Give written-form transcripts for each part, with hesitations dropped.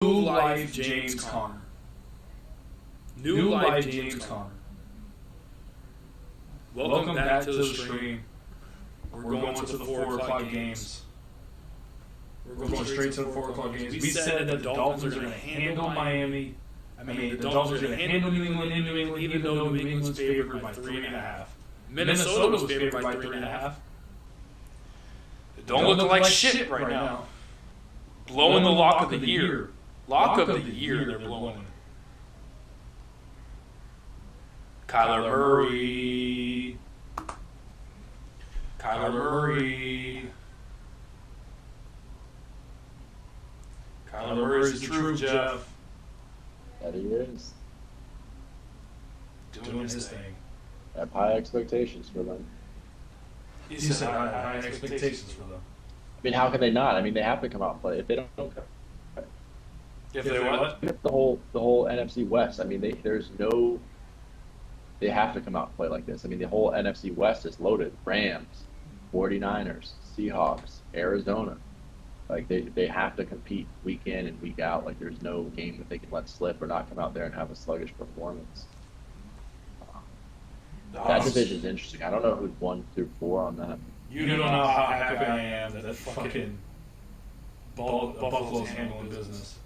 New life James Conner. New life James Conner. Welcome back to the stream. We're going to the 4 o'clock games. We're going straight to the 4 o'clock games. We said that the Dolphins are going to handle Miami. The Dolphins are going to handle New England in New England, even though New England's favored by 3.5. Minnesota was favored by 3.5. It don't look like shit right now. Blowing the lock of the year. Lock of the year, they're blowing. Kyler Murray. Kyler Murray. Kyler Murray's the truth, Jeff. That he is. Doing his thing. I have high expectations for them. He said high expectations for them. I mean, how can they not? I mean, they have to come out and play. If they don't, If they what? the whole NFC West. I mean, they have to come out and play like this. I mean, the whole NFC West is loaded. Rams, 49ers, Seahawks, Arizona. Like they have to compete week in and week out. Like there's no game that they can let slip or not come out there and have a sluggish performance. That division's interesting. I don't know who's 1 through 4 on that. You don't know how happy I am that fucking Buffalo's handling business.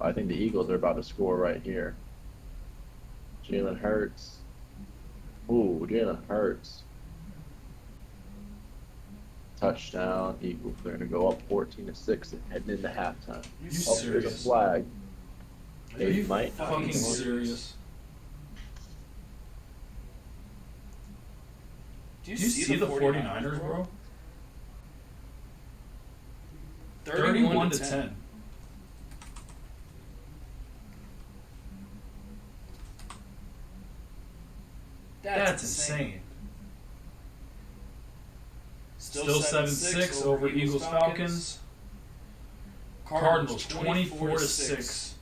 I think the Eagles are about to score right here. Jalen Hurts. Ooh, Jalen Hurts. Touchdown, Eagles. They're going to go up 14-6 and heading into halftime. You There's a serious? flag. Are They you might fucking serious? Do you see the 49ers, bro? 31-10. That's insane. Still 7-6 over Eagles Falcons. Cardinals 24-6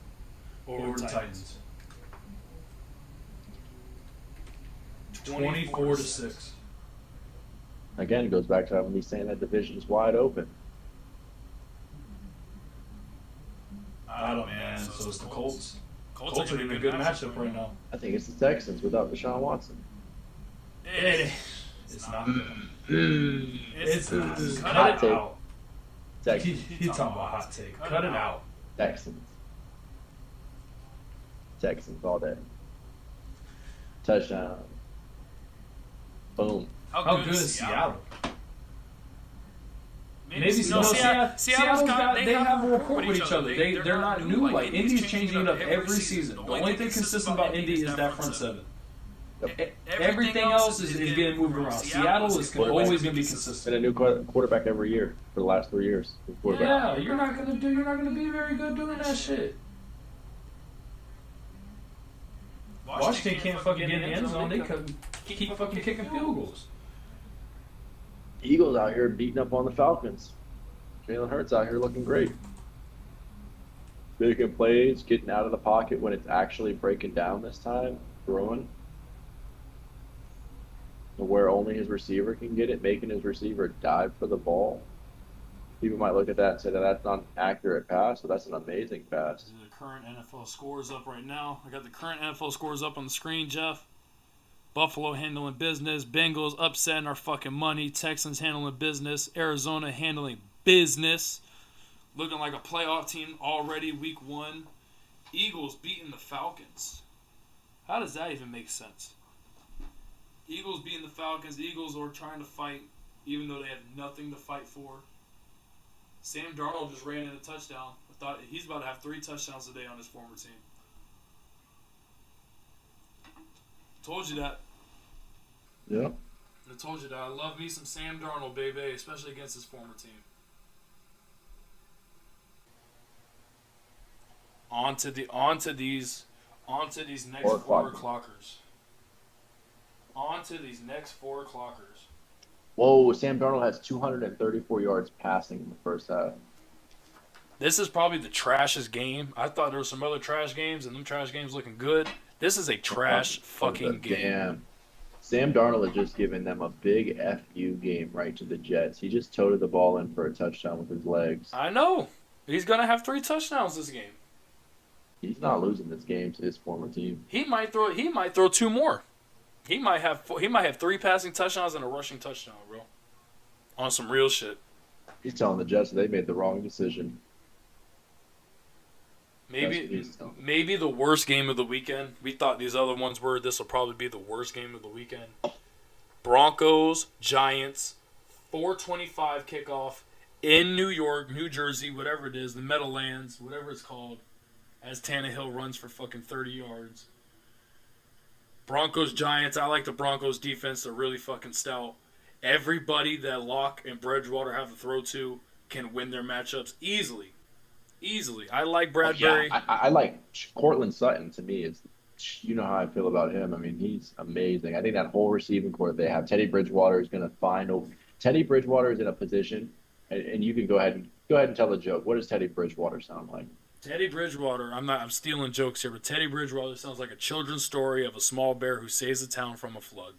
over the Titans. 24-6. Again, it goes back to me saying that division's wide open. I don't know, man. So it's the Colts. Colts are in a good matchup right now. I think it's the Texans without Deshaun Watson. It's not good. It's not. Cut Hot it take. out. Texans. He's talking about hot take. Cut it out. Texans. Texans all day. Touchdown. Boom. How good is Seattle? Maybe Seattle's got they have a rapport with each other. They're not new. Like Indy's changing it up every season. The only thing consistent about Indy is that front seven. Everything else is getting moved around. Seattle is always going to be consistent. Been a new quarterback every year for the last 3 years. Yeah, you're not going to be very good doing that shit. Washington can't fucking get in the end zone. They keep fucking kicking field goals. Eagles out here beating up on the Falcons. Jalen Hurts out here looking great. Making plays, getting out of the pocket when it's actually breaking down this time, throwing. Where only his receiver can get it, making his receiver dive for the ball. People might look at that and say that that's not an accurate pass, but that's an amazing pass. The current NFL scores up right now. I got the current NFL scores up on the screen, Jeff. Buffalo handling business. Bengals upsetting our fucking money. Texans handling business. Arizona handling business. Looking like a playoff team already week 1. Eagles beating the Falcons. How does that even make sense? Eagles beating the Falcons. Eagles are trying to fight even though they have nothing to fight for. Sam Darnold just ran in a touchdown. I thought he's about to have 3 touchdowns today on his former team. Told you that. Yeah. I told you that. I love me some Sam Darnold, baby, especially against his former team. On to these next 4 o'clockers. On to these next 4 o'clockers. Whoa, Sam Darnold has 234 yards passing in the first half. This is probably the trashest game. I thought there were some other trash games, and them trash games looking good. This is a trash fucking game. Damn. Sam Darnold had just given them a big FU game right to the Jets. He just toted the ball in for a touchdown with his legs. I know. He's gonna have 3 touchdowns this game. He's not losing this game to his former team. He might throw 2 more. He might have 3 passing touchdowns and a rushing touchdown, bro. On some real shit. He's telling the Jets they made the wrong decision. Maybe the worst game of the weekend. We thought these other ones were. This will probably be the worst game of the weekend. Broncos, Giants, 4:25 kickoff in New York, New Jersey, whatever it is, the Meadowlands, whatever it's called, as Tannehill runs for fucking 30 yards. Broncos, Giants. I like the Broncos defense. They're really fucking stout. Everybody that Locke and Bridgewater have to throw to can win their matchups easily. Easily. I like Bradbury. I like Cortland Sutton. To me, you know how I feel about him. I mean, he's amazing. I think that whole receiving core they have, Teddy Bridgewater is going to find. Teddy Bridgewater is in a position, and you can go ahead and tell the joke. What does Teddy Bridgewater sound like? Teddy Bridgewater. I'm stealing jokes here, but Teddy Bridgewater sounds like a children's story of a small bear who saves the town from a flood.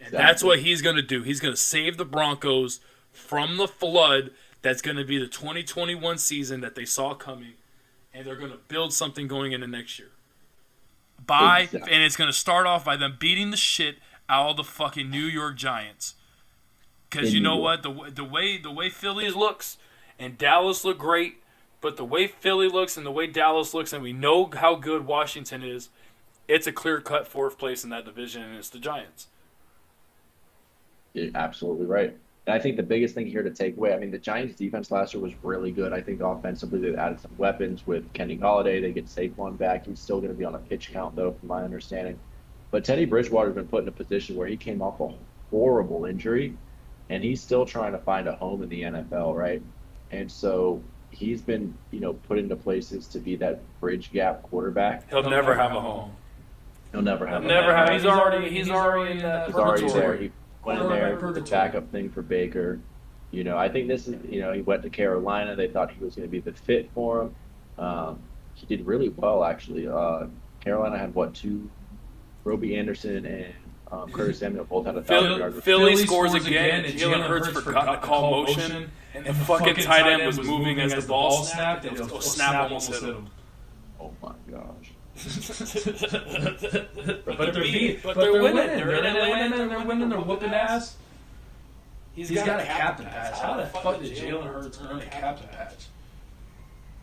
And that's what he's going to do. He's going to save the Broncos from the flood. That's going to be the 2021 season that they saw coming, and they're going to build something going into next year. And it's going to start off by them beating the shit out of the fucking New York Giants. Because you know what, the way Philly looks and Dallas look great, but the way Philly looks and the way Dallas looks, and we know how good Washington is, it's a clear-cut 4th place in that division, and it's the Giants. You're absolutely right. And I think the biggest thing here to take away, I mean, the Giants' defense last year was really good. I think offensively they've added some weapons with Kenny Golladay. They get Saquon back. He's still going to be on a pitch count, though, from my understanding. But Teddy Bridgewater's been put in a position where he came off a horrible injury, and he's still trying to find a home in the NFL, right? And so he's been, put into places to be that bridge gap quarterback. He'll never have a home. He'll never have. He's already in that. He's already there. He went in there, the backup thing for Baker. I think this is, he went to Carolina. They thought he was going to be the fit for him. He did really well, actually. Carolina had, 2? Robbie Anderson and Curtis Samuel both had 1,000 yards. Philly scores again, and Jalen Hurts forgot to call motion, and the fucking tight end was moving as the ball snapped, and the snap almost hit him. Oh, my gosh. But they're winning. They're in Atlanta, and they're winning. They're whooping ass. He's got a captain patch. How the fuck did Jalen Hurts earn a captain patch?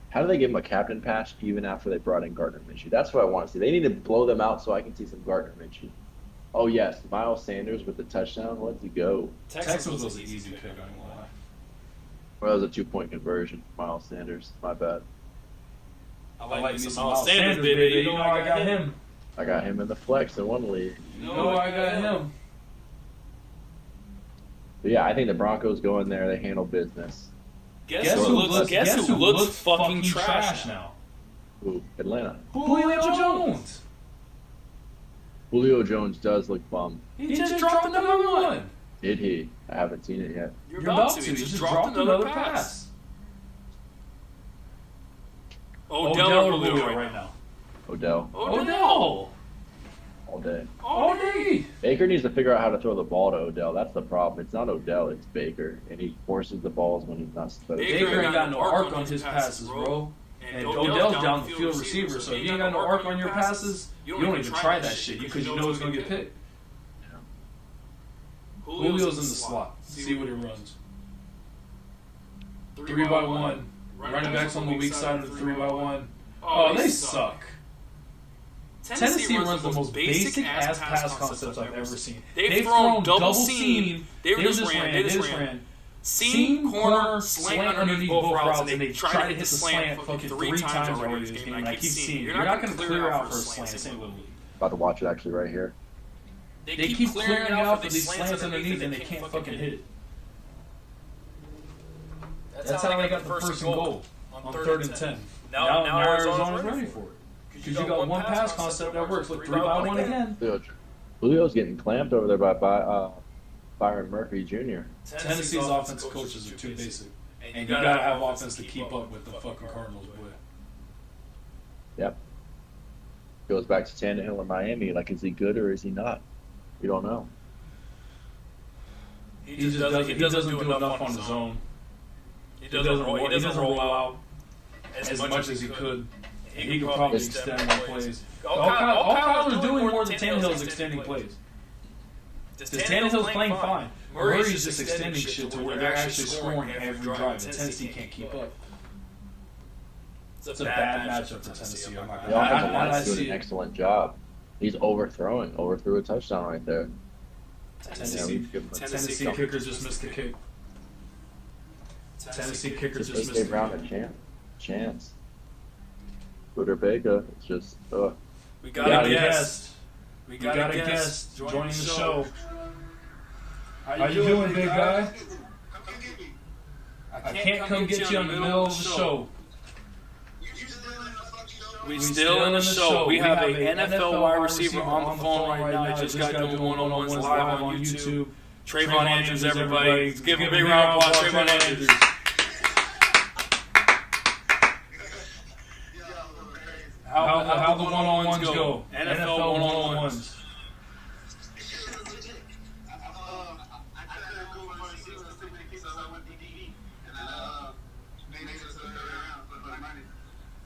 How do they give him a captain patch even after they brought in Gardner Minshew? That's what I want to see. They need to blow them out so I can see some Gardner Minshew. Oh, yes, Miles Sanders with the touchdown. Let's go. Texas was an easy pick, I won't lie. Well, that was a 2-point conversion. Miles Sanders. My bad. I like me some Miles Sanders, baby. You know I got him. I got him in the flex in one league. You know I got him. But yeah, I think the Broncos go in there. They handle business. Guess who looks fucking trash now? Ooh, Atlanta. Julio Jones. Julio Jones does look bummed. He just dropped another one. Did he? I haven't seen it yet. You're about to. He just dropped another pass. Odell or Julio right now? Odell. All day. Baker needs to figure out how to throw the ball to Odell. That's the problem. It's not Odell, it's Baker. And he forces the balls when he's not supposed to. Baker ain't got no arc on his passes, bro. And Odell's down the field receiver, so if you ain't got no arc on your passes, you don't even try that shit because you know it's going to get picked. Yeah. Julio's in the slot. See what he runs. 3x1. Running backs on the weak side of the 3x1. Oh, they suck. Tennessee runs the most basic ass pass concepts I've ever seen. They've thrown double seam. They just ran. Seam, corner, slant underneath both routes, and they try to hit the slant fucking 3 times already this game. I keep seeing. You're not going to clear out for a slant. This ain't Little League. About to watch it actually right here. They keep clearing out for these slants underneath, and they can't fucking hit it. That's how they got the first goal on 3rd and 10. Now Arizona's ready for it. Because you got one pass concept that works. Look, 3x1 again. Julio's getting clamped over there by Byron Murphy Jr. Tennessee's offensive coaches are too basic. And you gotta have offense to keep up with the fucking Cardinals, boy. Yep. Goes back to Tannehill in Miami. Like, is he good or is he not? We don't know. He doesn't do enough on his own. He doesn't roll out. as much as he could. He could probably extend more plays. All Kyler's doing more than Tannehill's extending plays. Tannehill's playing fine. Murray's just extending shit to where they're actually scoring every drive, and Tennessee can't keep up. It's a bad matchup for Tennessee. I'm not The offensive gonna line's doing see an it. excellent job. He's overthrew a touchdown right there. Tennessee kicker just missed the kick. Tennessee kicker Just just A.J. missed the Brown kick. a chance. Butter Baker, it's just, We Got a guest. guest joining the show. How you doing, big guy? I can't come get you in the middle of the show. We still in the show. We have an NFL wide receiver on the phone right now. He just got doing one-on-ones live on YouTube. Trayvon Andrews, everybody. Give him a big round of applause, Trayvon Andrews. How the one-on-ones go? NFL one-on-ones.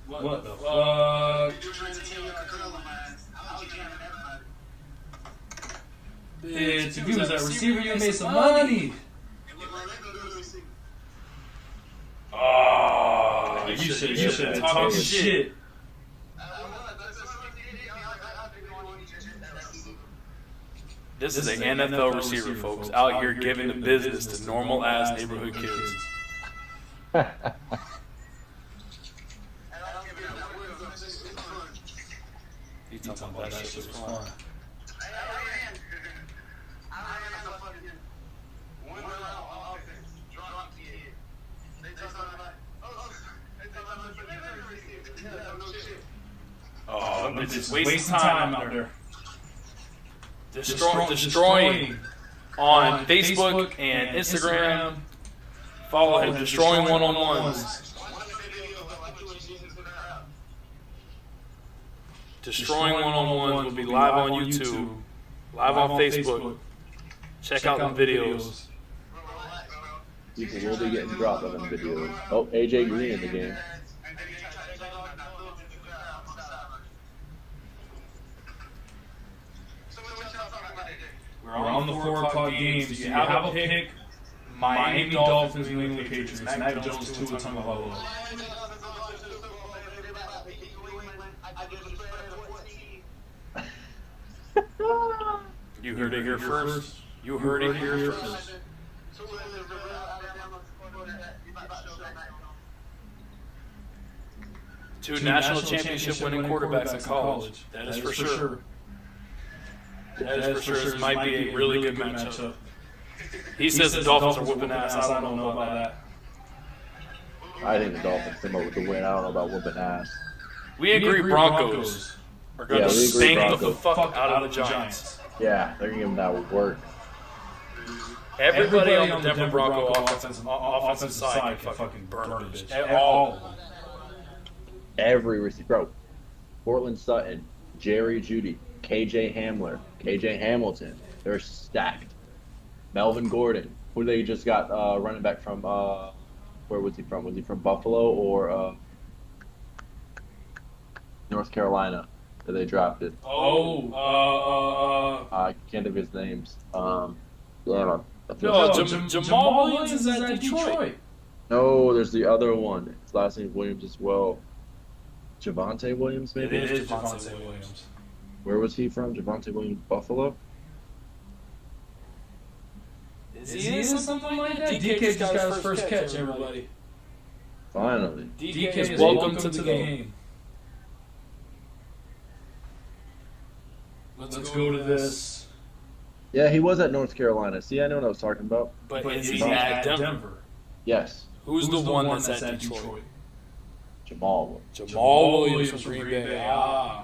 What the fuck? Bitch, if you was that receiver, you made some money. Oh, you should have been talking shit. This is an NFL receiver, folks, out here giving the business to normal-ass neighborhood kids. He's talking about that shit was fun. Oh, I'm just wasting time out there. Destroying on Facebook and Instagram. Follow him, Destroying One-on-Ones. Destroying One-on-Ones will be live on YouTube, live on Facebook. Check out the videos. People will be getting dropped on them videos. Oh, AJ Green in the game. We're on the 4 o'clock games. Do you have a pick? Miami Dolphins, New England Patriots. Mac Jones, Tua Tagovailoa. You heard it here first. You heard it here first. Two national championship winning quarterbacks in college. That is for sure. That is for sure. This might be a really good matchup. He says the Dolphins are whooping ass. I don't know about that. I think the Dolphins come up with the win. I don't know about whooping ass. We agree Broncos are going to we agree spank the Broncos. fuck out of the Giants. Yeah, they're going to give them that work. Everybody on the Denver Bronco offensive side can fucking burn a bitch. All of them. Every receiver. Bro, Portland Sutton, Jerry Jeudy, KJ Hamilton. They're stacked. Melvin Gordon, who they just got running back from, where was he from? Was he from Buffalo or North Carolina that they drafted? I can't think of his names. No, Jamal Williams is at Detroit. No, there's the other one. His last name is Williams as well. Javonte Williams, maybe? It is Javonte Williams. Where was he from? Javonte Williams, Buffalo? Is he in something like that? DK just got his first catch, everybody. Finally. DK is welcome to the game. Let's go to this. Yeah, he was at North Carolina. See, I know what I was talking about. But is he at Denver? Yes. Who's the one that's at Detroit? Jamal. Jamal Williams from Green Bay.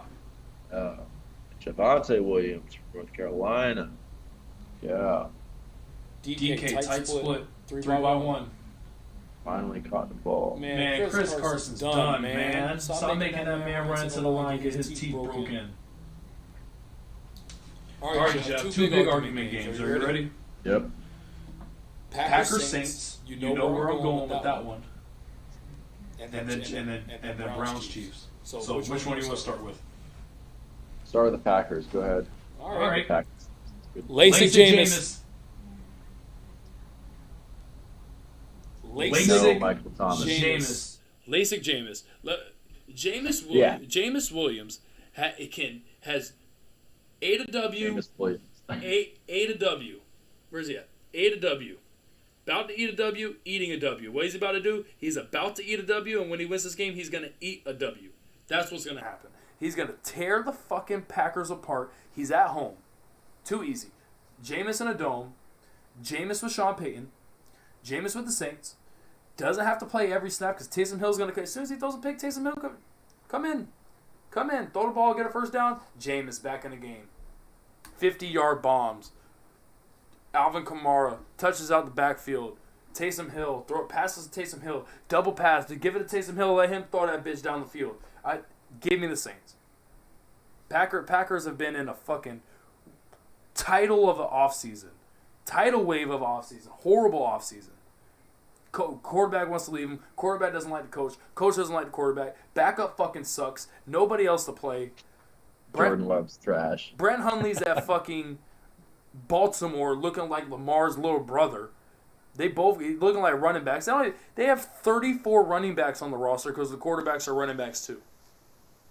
Javonte Williams from North Carolina. Yeah. DK tight split, 3-by-1. Finally caught the ball. Man, Chris Carson's done, man. Stop making that man run into the line, get his teeth broken. All right, Jeff. Two big argument games. Are you ready? Yep. Packers Saints. You know where I'm going with that one. and then Browns Chiefs. So which one do you want to start with? Start with the Packers. Go ahead. All right. The Packers. Good. LASIK Jameis. No, Michael Thomas. Jameis. LASIK Jameis. Jameis Williams has 8 to W. Jameis Williams. 8 to W. Where's he at? 8 to W. About to eat a W, eating a W. What he's about to do? He's about to eat a W, and when he wins this game, he's going to eat a W. That's what's going to happen. He's going to tear the fucking Packers apart. He's at home. Too easy. Jameis in a dome. Jameis with Sean Payton. Jameis with the Saints. Doesn't have to play every snap because Taysom Hill's going to... As soon as he throws a pick, Taysom Hill, come in. Come in. Throw the ball, get a first down. Jameis back in the game. 50-yard bombs. Alvin Kamara touches out the backfield. Taysom Hill passes to Taysom Hill. Double pass to give it to Taysom Hill. Let him throw that bitch down the field. Give me the Saints. Packers have been in a fucking title of an offseason. Tidal wave of offseason. Horrible offseason. Quarterback wants to leave him. Quarterback doesn't like the coach. Coach doesn't like the quarterback. Backup fucking sucks. Nobody else to play. Jordan Love's trash. Brent Hundley's at fucking Baltimore looking like Lamar's little brother. They both looking like running backs. They have 34 running backs on the roster because the quarterbacks are running backs too.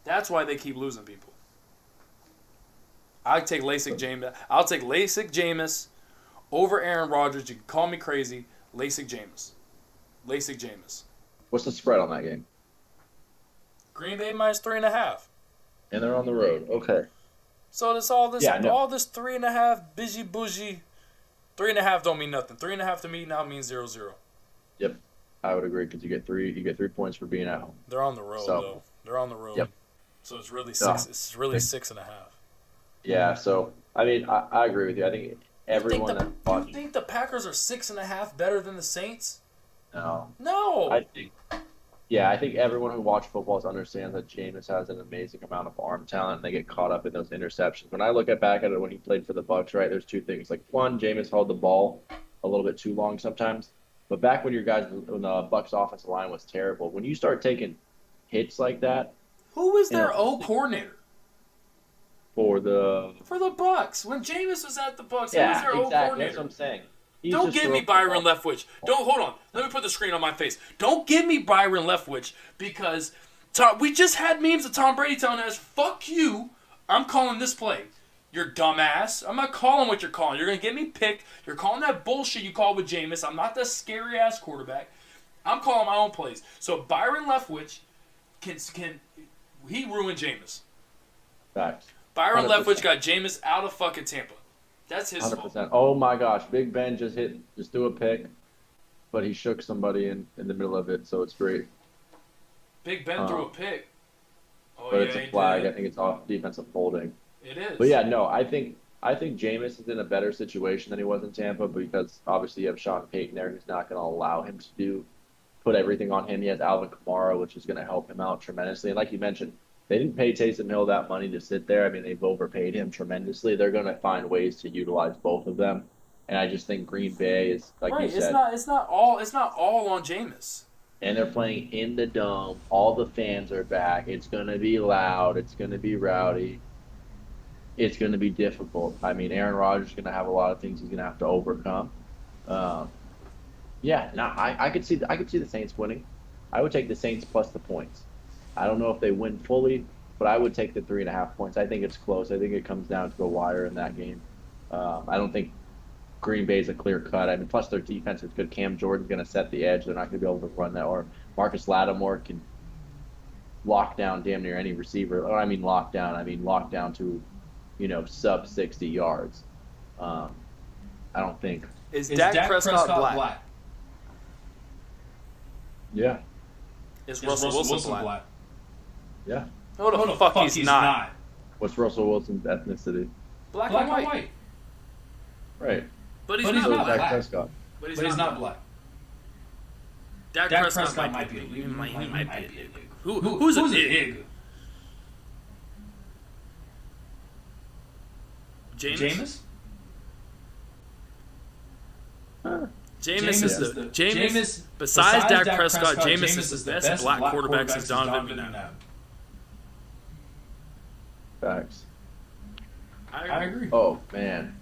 That's why they keep losing people. I'll take LASIK Jameis over Aaron Rodgers. You can call me crazy. LASIK Jameis. What's the spread on that game? Green Bay minus 3.5. And they're on the road. Okay. So all this 3.5 busy bougie. 3.5 don't mean nothing. 3.5 to me now means 0-0. Yep, I would agree because you get 3 points for being at home. They're on the road though. They're on the road. Yep. So it's really 6. It's really 6.5. Yeah. So I mean, I agree with you. I think everyone you think the Packers are 6.5 better than the Saints? No. I think everyone who watches football understands that Jameis has an amazing amount of arm talent, and they get caught up in those interceptions. When I look back at it when he played for the Bucs, right, there's 2 things. Like, one, Jameis held the ball a little bit too long sometimes. But back when the Bucs offensive line was terrible, when you start taking hits like that. Who was their O coordinator? For the Bucs. When Jameis was at the Bucs, he was their O coordinator. That's what I'm saying. Don't give me Byron Leftwich. Hold on. Let me put the screen on my face. Don't give me Byron Leftwich because we just had memes of Tom Brady telling us, "Fuck you, I'm calling this play." You're dumbass. I'm not calling what you're calling. You're gonna get me picked. You're calling that bullshit you call with Jameis. I'm not the scary ass quarterback. I'm calling my own plays. So Byron Leftwich he ruined Jameis. Facts. Byron 100%. Leftwich got Jameis out of fucking Tampa. That's his 100%. fault. Oh my gosh, Big Ben just threw a pick, but he shook somebody in the middle of it, so it's great. Big Ben threw a pick. But it's a flag. I think it's off defensive holding. It is. But yeah, no, I think Jameis is in a better situation than he was in Tampa because obviously you have Sean Payton there who's not going to allow him to put everything on him. He has Alvin Kamara, which is going to help him out tremendously. And like you mentioned, they didn't pay Taysom Hill that money to sit there. I mean, they've overpaid him tremendously. They're going to find ways to utilize both of them. And I just think Green Bay is, like you said. It's not all on Jameis. And they're playing in the dome. All the fans are back. It's going to be loud. It's going to be rowdy. It's going to be difficult. I mean, Aaron Rodgers is going to have a lot of things he's going to have to overcome. I could see the Saints winning. I would take the Saints plus the points. I don't know if they win fully, but I would take the 3.5 points. I think it's close. I think it comes down to the wire in that game. I don't think Green Bay's a clear cut. I mean, plus their defense is good. Cam Jordan's going to set the edge. They're not going to be able to run that. Or Marcus Lattimore can lock down damn near any receiver. Or I mean lock down to, sub 60 yards. I don't think. Is Dak Prescott black? Yeah. Is Russell Wilson black? Yeah. No, the fuck he's not. What's Russell Wilson's ethnicity? Black and white. Right. But he's not So is black. Dak Prescott. But But he's not black. Dak Prescott might be. He might be a pig. Who's a pig? Jameis? Jameis is the Jameis. Besides Dak Prescott, Jameis is the best black quarterback since Donovan McNabb. Facts. I agree. Oh man,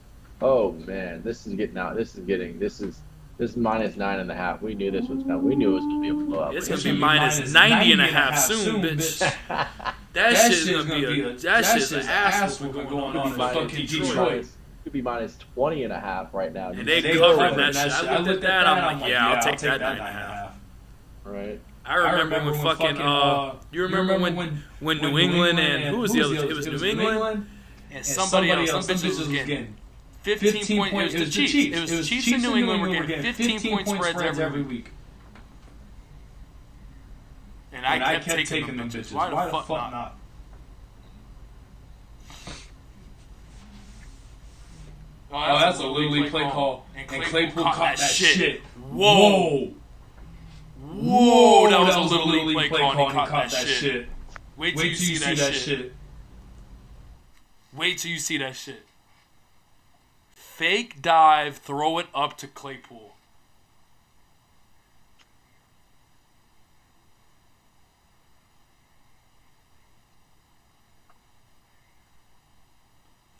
this is -9.5. We knew this was coming. We knew it was gonna be a blowout. It's gonna be minus 90.5 soon, bitch. That shit's gonna be an ass going on in fucking Detroit. Could be -20.5 right now. And they covering that shit. I looked at that. I'm like, yeah, I'll take that 9.5. Right. I remember when fucking you remember when New England and who was the other? It was New England and somebody else. Some bitches was getting 15 point. It was the Chiefs. It was the Chiefs and New England were getting 15-point spreads every week. And I kept taking them bitches. Why the fuck not? Oh, that's a legally play call. And Claypool caught that shit. Whoa, that was a little league play call and he caught that shit. Wait till you see that shit. Wait till you see that shit. Fake dive, throw it up to Claypool.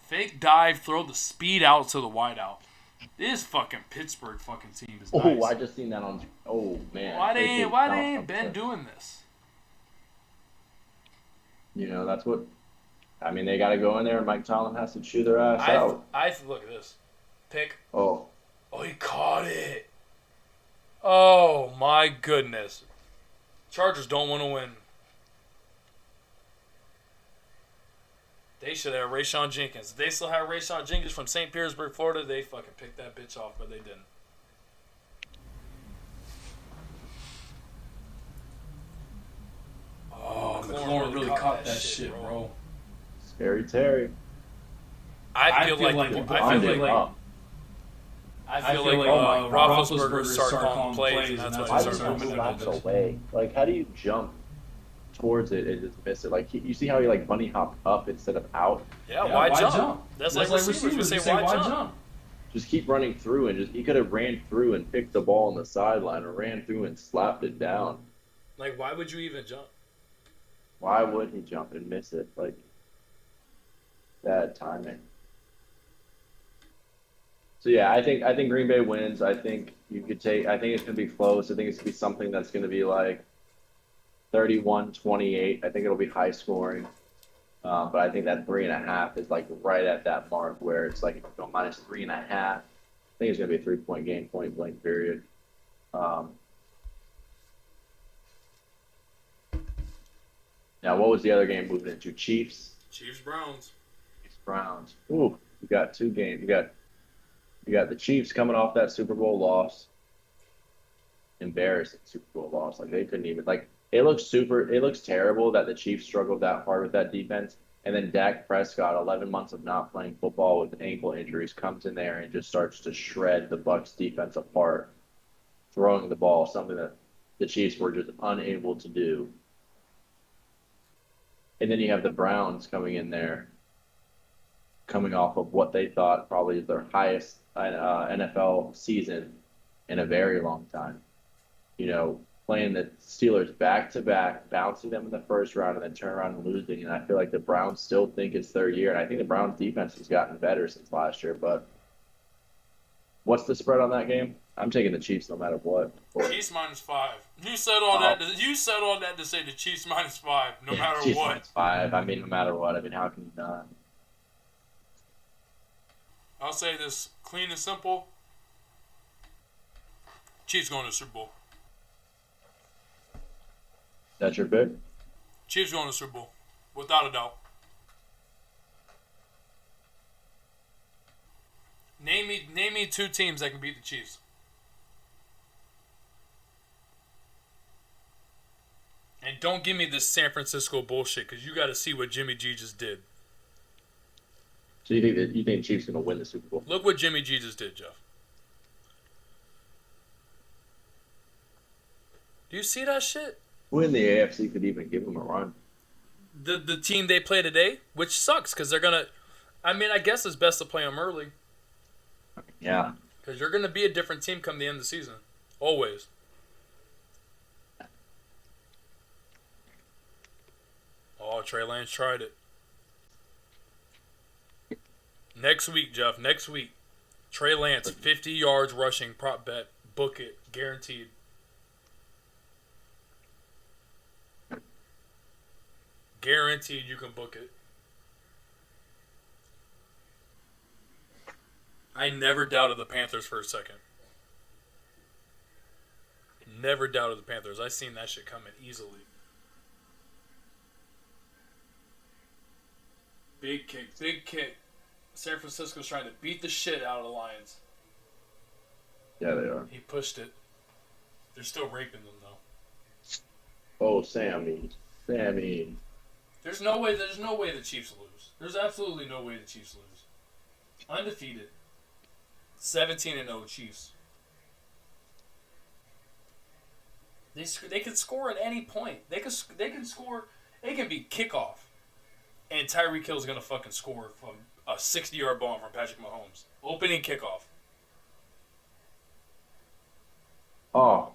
Fake dive, throw the speed out to the wide out. This fucking Pittsburgh fucking team is nice. Oh, I just seen that on. Oh man. Why they ain't been doing this? You know, that's what. I mean, they got to go in there, and Mike Tomlin has to chew their ass out. Look at this. Pick. Oh, he caught it. Oh my goodness. Chargers don't want to win. They should have Rayshon Jenkins. They still have Rayshon Jenkins from St. Petersburg, Florida. They fucking picked that bitch off, but they didn't. Oh, McLaurin really caught that shit, bro. Scary Terry. I feel like Roethlisberger started calling plays, and that's why they started moving away. Like, how do you jump towards it and just miss it? Like, you see how he like bunny hopped up instead of out? Yeah, why jump? That's like receivers. We say why jump? Just keep running through and he could have ran through and picked the ball on the sideline or ran through and slapped it down. Like, why would you even jump? Why would he jump and miss it? Like, bad timing. So yeah, I think Green Bay wins. I think it's gonna be close. I think it's gonna be something that's gonna be like 31-28. I think it'll be high scoring. But I think that 3.5 is like right at that mark where it's like, if you go -3.5, I think it's gonna be a 3-point game, point blank period. Now, what was the other game moving into? Chiefs Browns. Ooh, you got two games. You got the Chiefs coming off that Super Bowl loss. Embarrassing Super Bowl loss. Like, they couldn't even, like, it looks terrible that the Chiefs struggled that hard with that defense. And then Dak Prescott, 11 months of not playing football with ankle injuries, comes in there and just starts to shred the Bucs defense apart, throwing the ball, something that the Chiefs were just unable to do. And then you have the Browns coming in there, coming off of what they thought probably is their highest NFL season in a very long time. You know, playing the Steelers back-to-back, bouncing them in the first round, and then turn around and losing. And I feel like the Browns still think it's their year. And I think the Browns' defense has gotten better since last year. But what's the spread on that game? I'm taking the Chiefs no matter what. Chiefs -5. You said all that. You said all that to say the Chiefs -5, no matter Chiefs what. -5. I mean, no matter what. I mean, how can you not? I'll say this clean and simple. Chiefs going to the Super Bowl. That's your pick? Chiefs going to the Super Bowl, without a doubt. Name me two teams that can beat the Chiefs. And don't give me this San Francisco bullshit, because you got to see what Jimmy G just did. So you think Chiefs gonna win the Super Bowl? Look what Jimmy G just did, Jeff. Do you see that shit? Who in the AFC could even give them a run? The team they play today, which sucks because they're gonna. I mean, I guess it's best to play them early. Yeah. Because you're going to be a different team come the end of the season. Always. Oh, Trey Lance tried it. Next week, Jeff. Next week. Trey Lance, 50 yards rushing, prop bet. Book it. Guaranteed. Guaranteed you can book it. I never doubted the Panthers for a second. Never doubted the Panthers. I seen that shit coming easily. Big kick. Big kick. San Francisco's trying to beat the shit out of the Lions. Yeah, they are. He pushed it. They're still raping them, though. Oh, Sammy. There's no way the Chiefs lose. There's absolutely no way the Chiefs lose. Undefeated. 17-0 Chiefs. They could score at any point. They can score. It can be kickoff, and Tyreek Hill's gonna fucking score from a 60-yard bomb from Patrick Mahomes. Opening kickoff. Oh,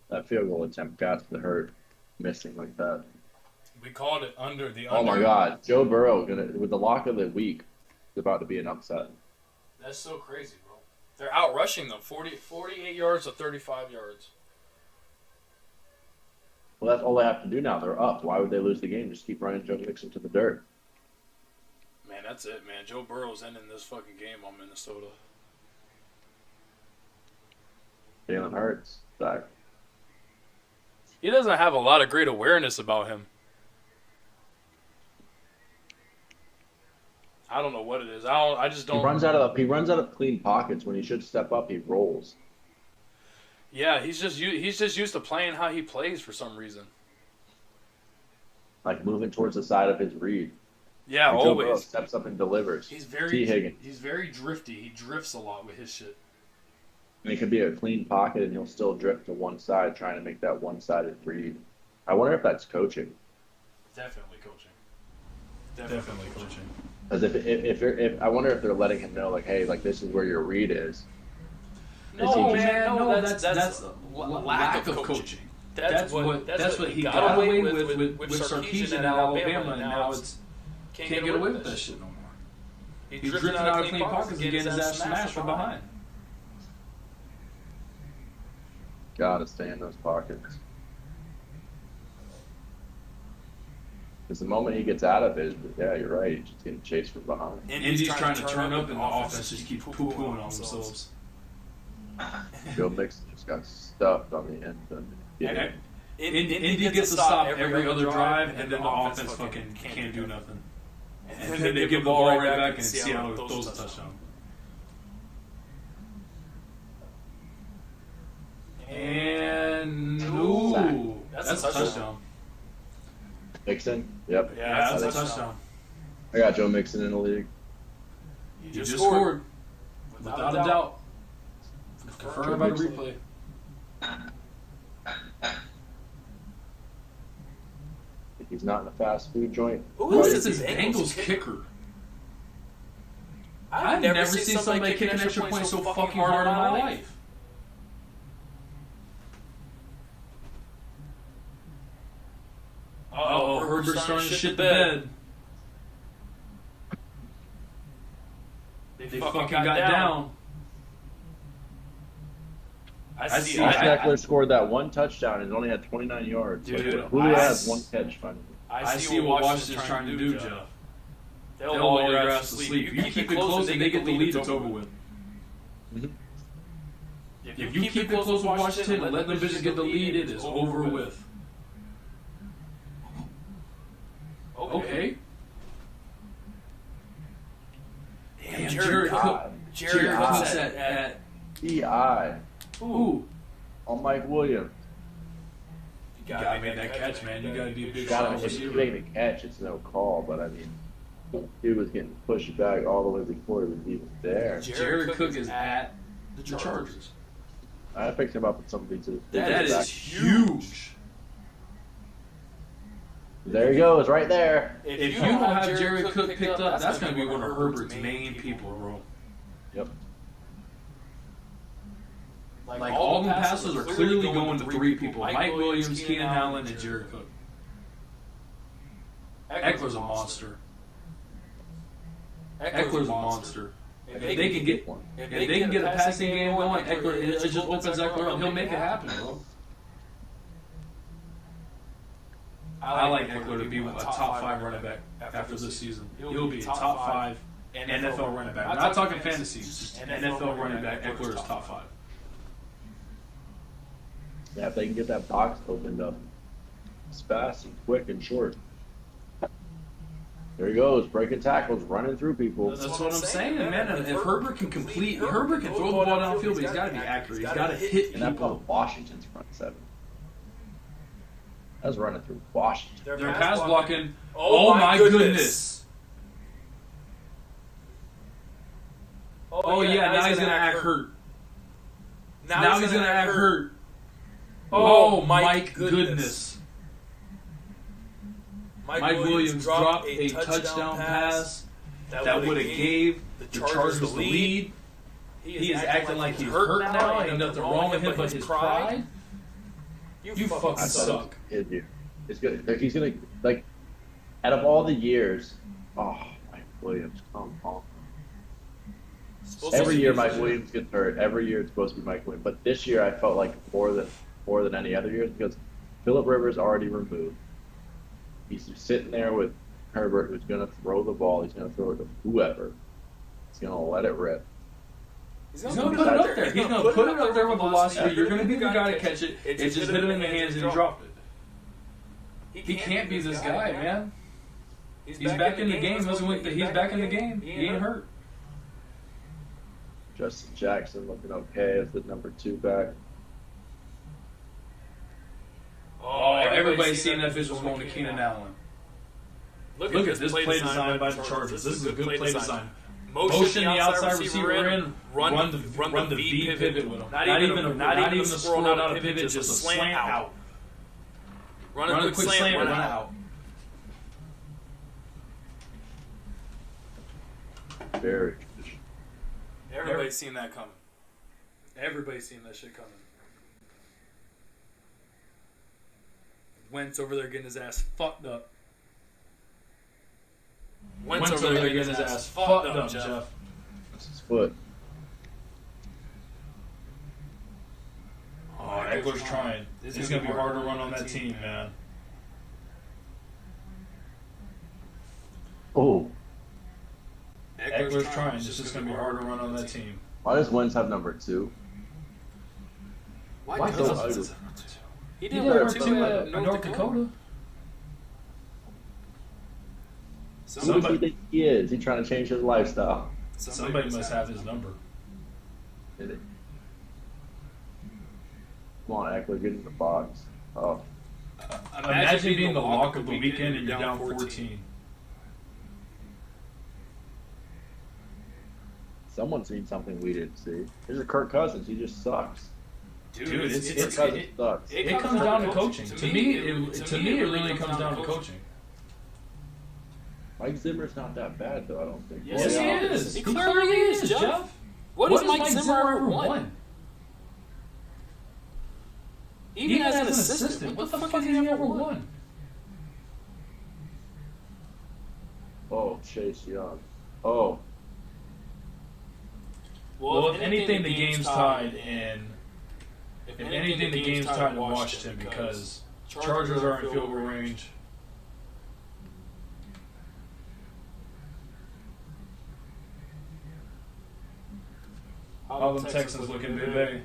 that field goal attempt got to the hurt, missing like that. We called it under the. Oh my God, Joe Burrow with the lock of the week is about to be an upset. That's so crazy, bro. They're out rushing them 48 yards to 35 yards. Well, that's all they have to do now. They're up. Why would they lose the game? Just keep running Joe Mixon to the dirt. Man, that's it, man. Joe Burrow's ending this fucking game on Minnesota. Jalen Hurts back. He doesn't have a lot of great awareness about him. I don't know what it is. I just don't. He runs out of clean pockets. When he should step up, he rolls. Yeah, he's just used to playing how he plays for some reason. Like moving towards the side of his read. Yeah, Joe Burrow always. steps up and delivers. He's T. Higgins. very drifty. He drifts a lot with his shit. And it could be a clean pocket, and he'll still drift to one side, trying to make that one-sided read. I wonder if that's coaching. Definitely coaching. Definitely coaching. Because if I wonder if they're letting him know, like, hey, like this is where your read is. No, man, no, that's lack of coaching. That's what he got away with Sarkisian at Alabama, and now it's can't get away with that shit no more. He's drifting out of clean pockets and getting his ass smashed from behind. Gotta stay in those pockets. Because the moment he gets out of it, yeah, you're right. He's just getting chased from behind. Indy's trying to turn up, and the offense just keeps poo-pooing on themselves. Joe Mixon just got stuffed on the end. Indy gets to stop every other drive, and then the offense fucking can't do nothing. And then they give the ball right back, and Seattle throws a touchdown. And ooh, that's a touchdown. Mixon? Yep. Yeah, that's a touchdown. I got Joe Mixon in the league. He just scored. Without a doubt. Confirmed by the replay. He's not in a fast food joint. Who is this Bengals kicker? I've never seen somebody kick an extra point so fucking hard in my life. Uh-oh, Herbert's starting to shit the bed. They fucking got down. I see Eckler scored that one touchdown and only had 29 yards. Dude, Julio has one catch finally. I see what Washington's trying to do, Jeff. They'll lull your ass to sleep. You keep it close and they get the lead, it's over with. Mm-hmm. If you keep it close with Washington and let them just get the lead, it is over with. Okay. Damn, Jared Cook's at T.I. Ooh. On Mike Williams. You gotta make that catch, man. You gotta be a big Got shot him. If you receiver. make the catch, it's no call, but I mean, he was getting pushed back all the way before he was even there. Jared Cook is at the Chargers. I picked him up at some pieces. That is huge. There he goes, right there. If you don't have Jared Cook picked up, that's going to be one of Herbert's main people, bro. Yep. Like all the passes are clearly going to three people: Mike Williams, Keenan Allen, and Jared Cook. Eckler's a monster. Eckler's a monster. If they can get a passing game going, Eckler, it just opens Eckler up. He'll make it happen, bro. I like Eckler to be a top 5 running back after this season. He'll be a top 5 NFL running back. I'm not talking fantasy, just NFL running back. Eckler is top 5. Yeah, if they can get that box opened up, it's fast and quick and short. There he goes, breaking tackles, running through people. That's what I'm saying, man. If Herbert can Herbert can throw the ball downfield, but he's got to be accurate. He's got to hit And that's people. Washington's front 7. I was running through Washington. They're pass blocking. Oh my goodness. Oh yeah, now he's gonna act hurt. Now he's gonna act hurt. Oh my goodness. Mike Williams dropped a touchdown pass that would have gave the Chargers the lead. He is acting like he's hurt now. Ain't nothing wrong with him but his pride. You fucking suck. It's good. He's gonna like. Out of all the years, Mike Williams, come on. Every year Mike Williams gets hurt. Every year it's supposed to be Mike Williams, but this year I felt like more than any other year because Phillip Rivers already removed. He's just sitting there with Herbert, who's gonna throw the ball. He's gonna throw it to whoever. He's gonna let it rip. He's gonna put it up there. He's gonna put it up there with velocity. You're gonna be the guy to catch it. It just hit him in the hands and he dropped it. He can't be this guy, man. He's back in the game. He's back in the game. He ain't hurt. Justin Jackson looking okay as the number 2 back. Oh, everybody's seen that bitch was going to Keenan Allen. Look at this play design by the Chargers. This is a good play design. Motion the outside receiver in, run the V pivot with him. Not even a scroll out a pivot, just a slant out. Run a quick slant, run out. Very traditional. Everybody's seen that coming. Everybody's seen that shit coming. Wentz over there getting his ass fucked up. Wentz over there getting his ass fucked up, Jeff. That's his foot. Oh, Eckler's trying. It's going to be hard to run on that team, man. Oh. Eckler's trying. It's just going to be hard to run on that team. Why does Wentz have number 2? Why does he? He did number 2 at North Dakota. Who does he think he is? He's trying to change his lifestyle. Somebody must have his number. Did it? Come on, Eckler, get in the box. Oh. Imagine being the lock of the weekend and you're down 14. Someone's seen something we didn't see. Here's a Kirk Cousins. He just sucks. Dude, Kirk Cousins sucks. It comes down to coaching. To me, it really comes down to coaching. Mike Zimmer's not that bad, though, I don't think. Yes, he is. He clearly is, Jeff. What has Mike Zimmer ever won? Even as an assistant, what the fuck has he ever won? Oh, Chase Young. Oh. Well, if anything, the game's tied in. If anything, the game's tied in Washington because Chargers are in field goal range. How them Texans looking, baby?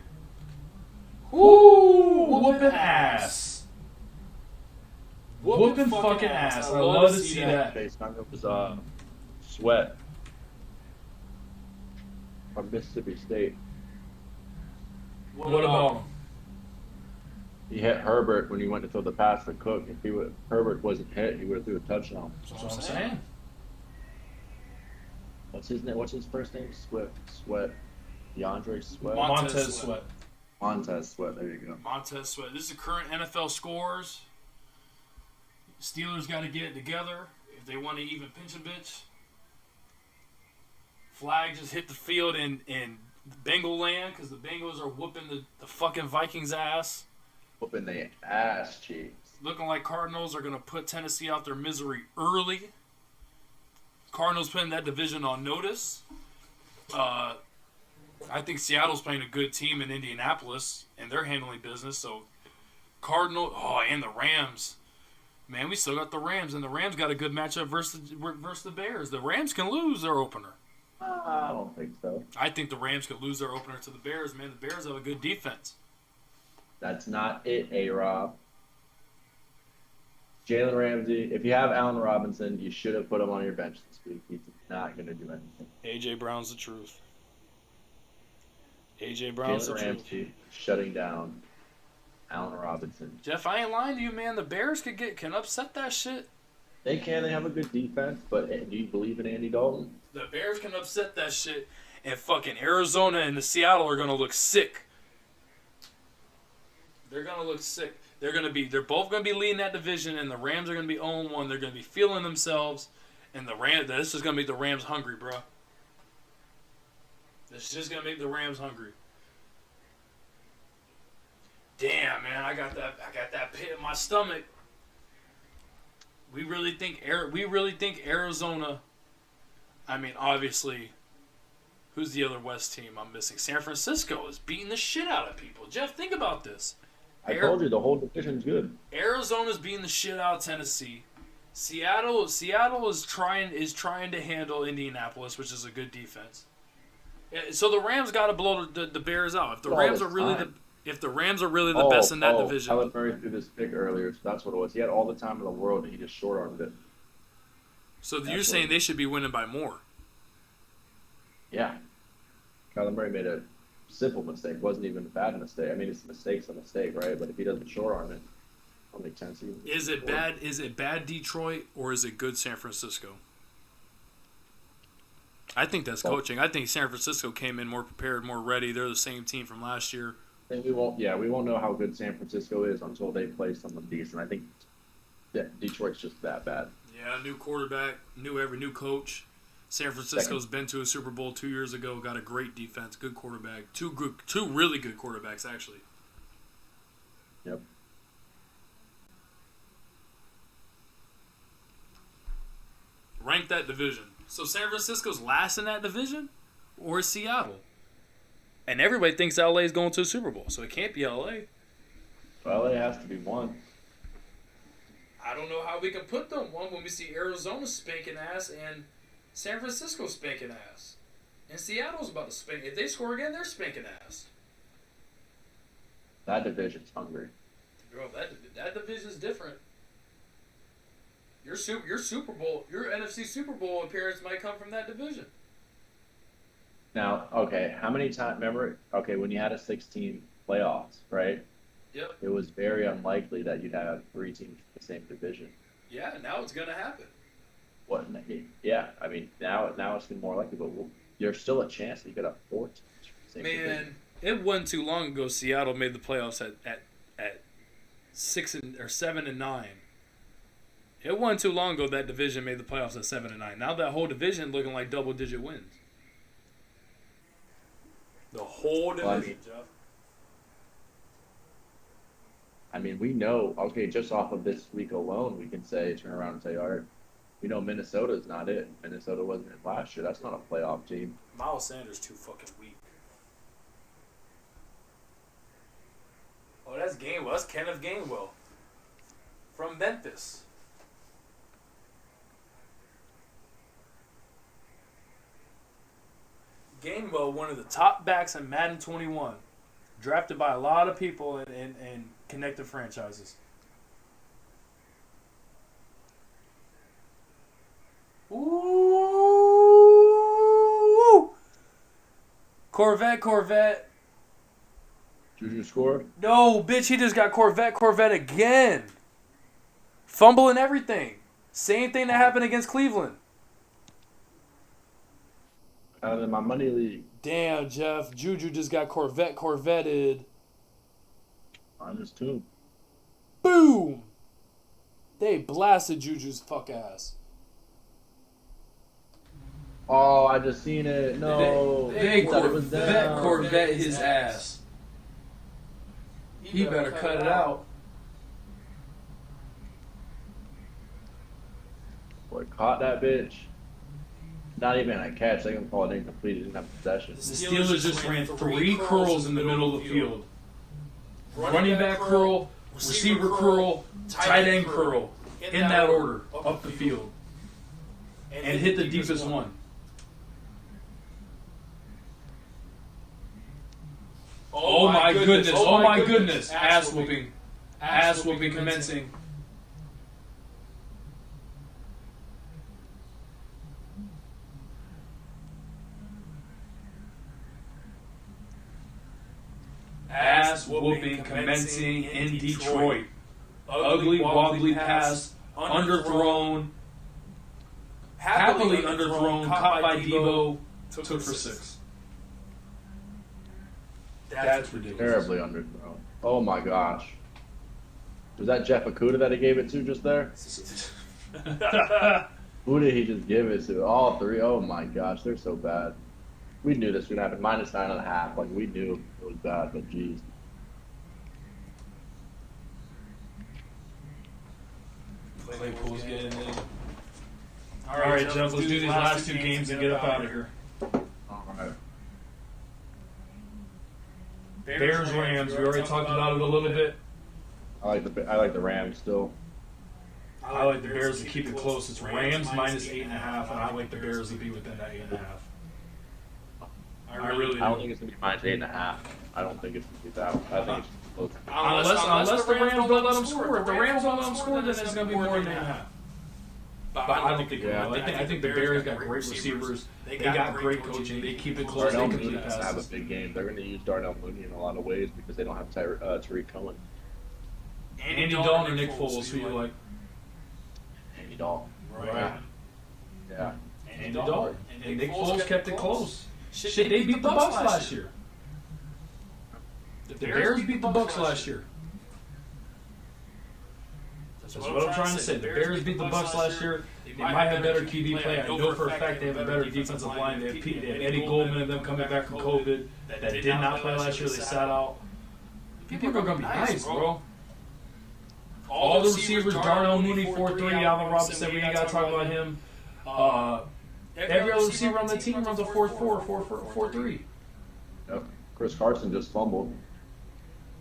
Woo! Whooping ass. Whooping fucking ass. I love to see that. Chase Young was Sweat from Mississippi State. What about him? He hit Herbert when he went to throw the pass to Cook. If Herbert wasn't hit, he would have threw a touchdown. That's what I'm saying. What's his name? What's his first name? Sweat. DeAndre Sweat. Montez Sweat. Montez Sweat. There you go. Montez Sweat. This is the current NFL scores. Steelers got to get it together if they want to even pinch a bitch. Flag just hit the field and Bengal land, because the Bengals are whooping the fucking Vikings' ass. Whooping their ass cheeks. Looking like Cardinals are going to put Tennessee out their misery early. Cardinals putting that division on notice. I think Seattle's playing a good team in Indianapolis, and they're handling business. So, and the Rams. Man, we still got the Rams, and the Rams got a good matchup versus the Bears. The Rams can lose their opener. I don't think so. I think the Rams could lose their opener to the Bears. Man, the Bears have a good defense. That's not it, A-Rob. Jalen Ramsey, if you have Allen Robinson, you should have put him on your bench this week. He's not going to do anything. A.J. Brown's the truth. A.J. Brown's the Jalen truth. Ramsey shutting down Allen Robinson. Jeff, I ain't lying to you, man. The Bears can upset that shit. They can. They have a good defense, but do you believe in Andy Dalton? The Bears can upset that shit, and fucking Arizona and the Seattle are gonna look sick. They're gonna look sick. They're both gonna be leading that division, and the Rams are gonna be 0-1. They're gonna be feeling themselves, and this is gonna make the Rams hungry, bro. This is just gonna make the Rams hungry. Damn, man, I got that pit in my stomach. We really think Arizona. I mean, obviously, who's the other West team I'm missing? San Francisco is beating the shit out of people. Jeff, think about this. I told you the whole division's good. Arizona's beating the shit out of Tennessee. Seattle is trying to handle Indianapolis, which is a good defense. So the Rams got to blow the Bears out. If the Rams are really the best in that division. Kyler Murray threw this pick earlier, so that's what it was. He had all the time in the world, and he just short-armed it. So you're saying they should be winning by more? Yeah. Kyler Murray made a simple mistake. It wasn't even a bad mistake. I mean, it's a mistake, right? But if he doesn't short-arm it, it'll make sense. Is it bad Detroit, or is it good San Francisco? I think that's coaching. I think San Francisco came in more prepared, more ready. They're the same team from last year. And we won't know how good San Francisco is until they play someone decent. I think Detroit's just that bad. Yeah, new quarterback, new coach. San Francisco's been to a Super Bowl 2 years ago. Got a great defense, good quarterback, two really good quarterbacks actually. Yep. Rank that division. So San Francisco's last in that division, or is Seattle? And everybody thinks LA is going to a Super Bowl, so it can't be LA. Well, it has to be one. I don't know how we can put them one when we see Arizona spanking ass and San Francisco spanking ass. And Seattle's about to spank. If they score again, they're spanking ass. That division's hungry. Bro, that division's different. Your Super Bowl, your NFC Super Bowl appearance might come from that division. Now, okay, how many times, remember, when you had a 16 playoffs, right? Yep. It was very unlikely that you'd have 3 teams in the same division. Yeah, now it's going to happen. What? Yeah, I mean, now it's been more likely, but there's still a chance that you could have 4 teams from the same division. Man, it wasn't too long ago Seattle made the playoffs at 7-9. It wasn't too long ago that division made the playoffs at 7-9. Now that whole division looking like double-digit wins. The whole division, Jeff. I mean, we know, just off of this week alone, we can turn around and say, all right, we know Minnesota's not it. Minnesota wasn't it last year. That's not a playoff team. Miles Sanders too fucking weak. Oh, that's Gainwell. That's Kenneth Gainwell from Memphis. Gainwell, one of the top backs in Madden 21, drafted by a lot of people in connected franchises. Ooh! Corvette. Juju scored? No, bitch, he just got Corvette again. Fumbling everything. Same thing that happened against Cleveland. Out in my money league. Damn, Jeff. Juju just got Corvetted. -2. Boom! They blasted Juju's fuck ass. Oh, I just seen it. No. They Thought it was down. Corvette his ass. He better cut it out. Boy, caught that bitch. Not even a catch. They can call it incomplete. He didn't have possession. The Steelers just ran 3 curls in the middle of the field. Running back curl, receiver curl, tight end curl. In that order, up the field. And hit the deepest one. Oh my goodness, oh my goodness. Ass whooping. Ass whooping commencing. Ass whooping commencing in Detroit. Ugly, wobbly pass, underthrown, happily underthrown, caught by Debo, took for 6. That's ridiculous. Terribly underthrown. Oh my gosh. Was that Jeff Okuda that he gave it to just there? Who did he just give it to? All 3. Oh my gosh, they're so bad. We knew this was gonna happen. -9.5. Like we knew it was bad, but geez. Claypool's getting in. All right, Jeff, let's do these last 2 games and get up out of here. All right. Bears, Rams, we already talked about it a little bit. I like the Rams still. I like the Bears to keep it close. It's Rams -8.5, and I like the Bears to be within that 8.5. I really do. I don't think it's gonna be -8.5. I don't think it's gonna be that. I think it's close. Unless the Rams don't let them score. If the Rams don't let them score, then it's going to be more than 8.5. But I don't think it will. I think the Bears got great receivers. They got great coaching. They keep it close. They Darnell Mooney complete has to have a passes. big game. They're gonna use Darnell Mooney in a lot of ways because they don't have Tariq Cohen. Andy Dalton or Nick Foles, who you like? Andy Dalton. Right. Yeah. Andy Dalton. And Nick Foles kept it close. Shit, they beat the Bucks last year. The Bears beat the Bucks last year. That's what I'm trying to say. The Bears beat the Bucks last year. They might have better QB play. I know for a fact they have a better defensive line. They have Eddie Goldman and them coming back from COVID that did not play last year. They sat out. People are going to be nice, bro. All the receivers, Darnell Mooney, 4.3, Allen Robinson, we ain't got to talk about him. Every other receiver on the team runs a 4.4, 4.3. Yep. Chris Carson just fumbled.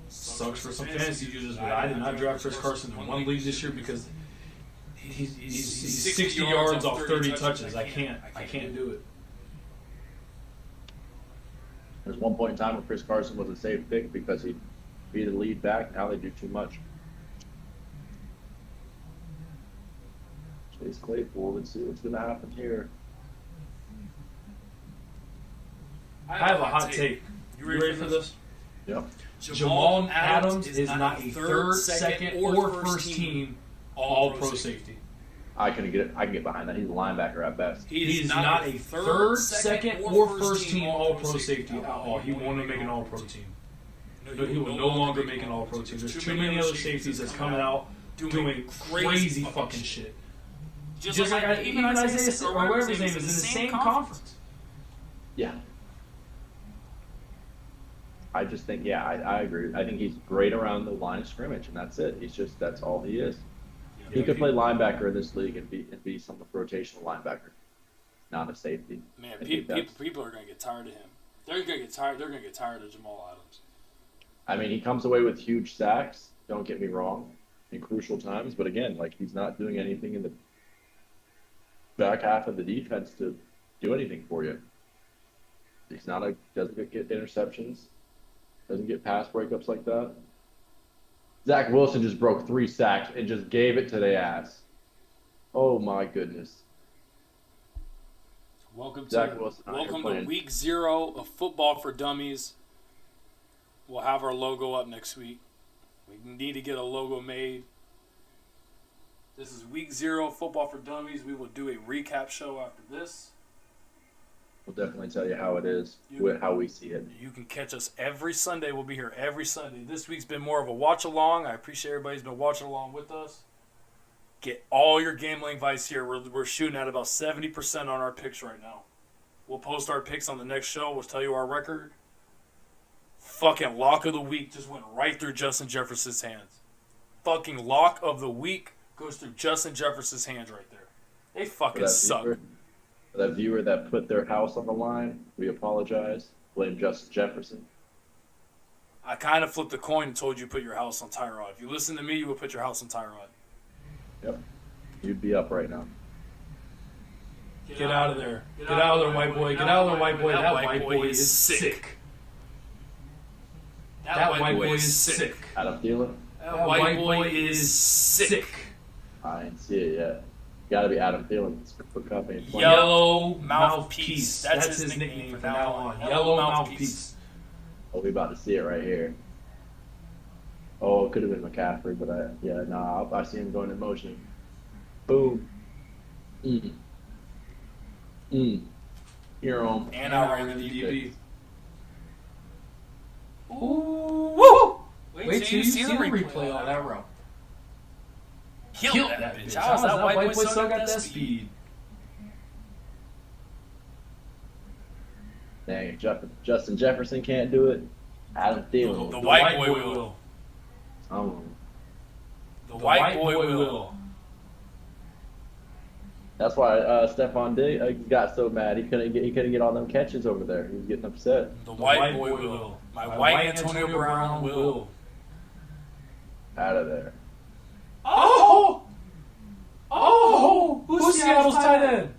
Sucks for some fantasy users, but I did not draft Chris Carson in one league this year because he's 60 yards off 30 touches. I can't do it. There's one point in time where Chris Carson was a safe pick because he'd be the lead back. Now they do too much. Chase Claypool, let's see what's going to happen here. I have a hot take. You ready for this? Yep. Jamal Adams is not a third, second, or first team all-pro safety. I can get behind that. He's a linebacker at best. He's not a third, second, or first team all-pro safety at all. He won't make an all-pro team. He will no longer make an all-pro team. There's too many other safeties that's coming out doing crazy fucking shit. Just like even Isaiah, or whatever his name is, in the same conference. Yeah. I just think, yeah, I agree. I think he's great around the line of scrimmage, and that's it. That's all he is. He could play linebacker in this league and be some rotational linebacker, not a safety. Man, people are going to get tired of him. They're going to get tired. They're going to get tired of Jamal Adams. I mean, he comes away with huge sacks. Don't get me wrong, in crucial times. But again, like he's not doing anything in the back half of the defense to do anything for you. He's doesn't get interceptions. Doesn't get pass breakups like that. Zach Wilson just broke 3 sacks and just gave it to the ass. Oh my goodness. Welcome Zach Wilson to week 0 of Football for Dummies. We'll have our logo up next week. We need to get a logo made. This is week 0 of Football for Dummies. We will do a recap show after this. We'll definitely tell you how it is, how we see it. You can catch us every Sunday. We'll be here every Sunday. This week's been more of a watch-along. I appreciate everybody's been watching along with us. Get all your gambling advice here. We're shooting at about 70% on our picks right now. We'll post our picks on the next show. We'll tell you our record. Fucking lock of the week just went right through Justin Jefferson's hands. Fucking lock of the week goes through Justin Jefferson's hands right there. They fucking suck. For that viewer that put their house on the line, we apologize. Blame Justin Jefferson. I kind of flipped the coin and told you to put your house on Tyrod. If you listen to me, you would put your house on Tyrod. Yep. You'd be up right now. Get out of there. Get out of there, white boy. Get out of there, white boy. That white boy is sick. That white boy is sick. Adam Thielen? That white boy is sick. I ain't see it yet. Gotta be Adam Thielen. Yellow mouthpiece. That's his nickname from now on. Yellow mouthpiece. Oh, we about to see it right here. Oh, it could have been McCaffrey, but I see him going in motion. Boom. You're home. And I ran the DB. Ooh, woo! Wait till you see the replay on that route. Killed that bitch. How is that white boy still got that speed? Dang, Justin Jefferson can't do it. Adam Thielen. The white boy will. Oh. The white boy will. That's why Stephon Diggs got so mad. He couldn't get all them catches over there. He was getting upset. The white boy will. My white Antonio Brown will. Out of there. Oh! Who's Seattle's tight end?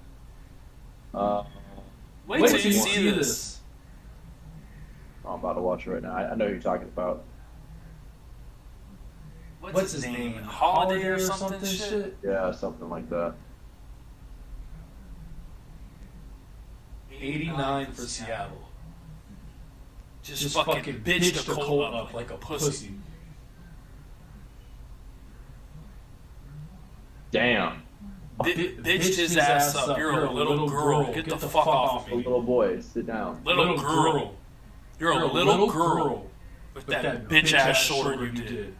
Wait till you see this. I'm about to watch it right now. I know who you're talking about. What's his name? Holiday or something shit? Yeah, something like that. 89 for Seattle. Just fucking bitch the Colt up like a pussy. Damn. Bitched his ass up. You're a little girl. Get the fuck off of me. Little boy, sit down. Little girl. You're a little girl with that bitch ass shoulder you did.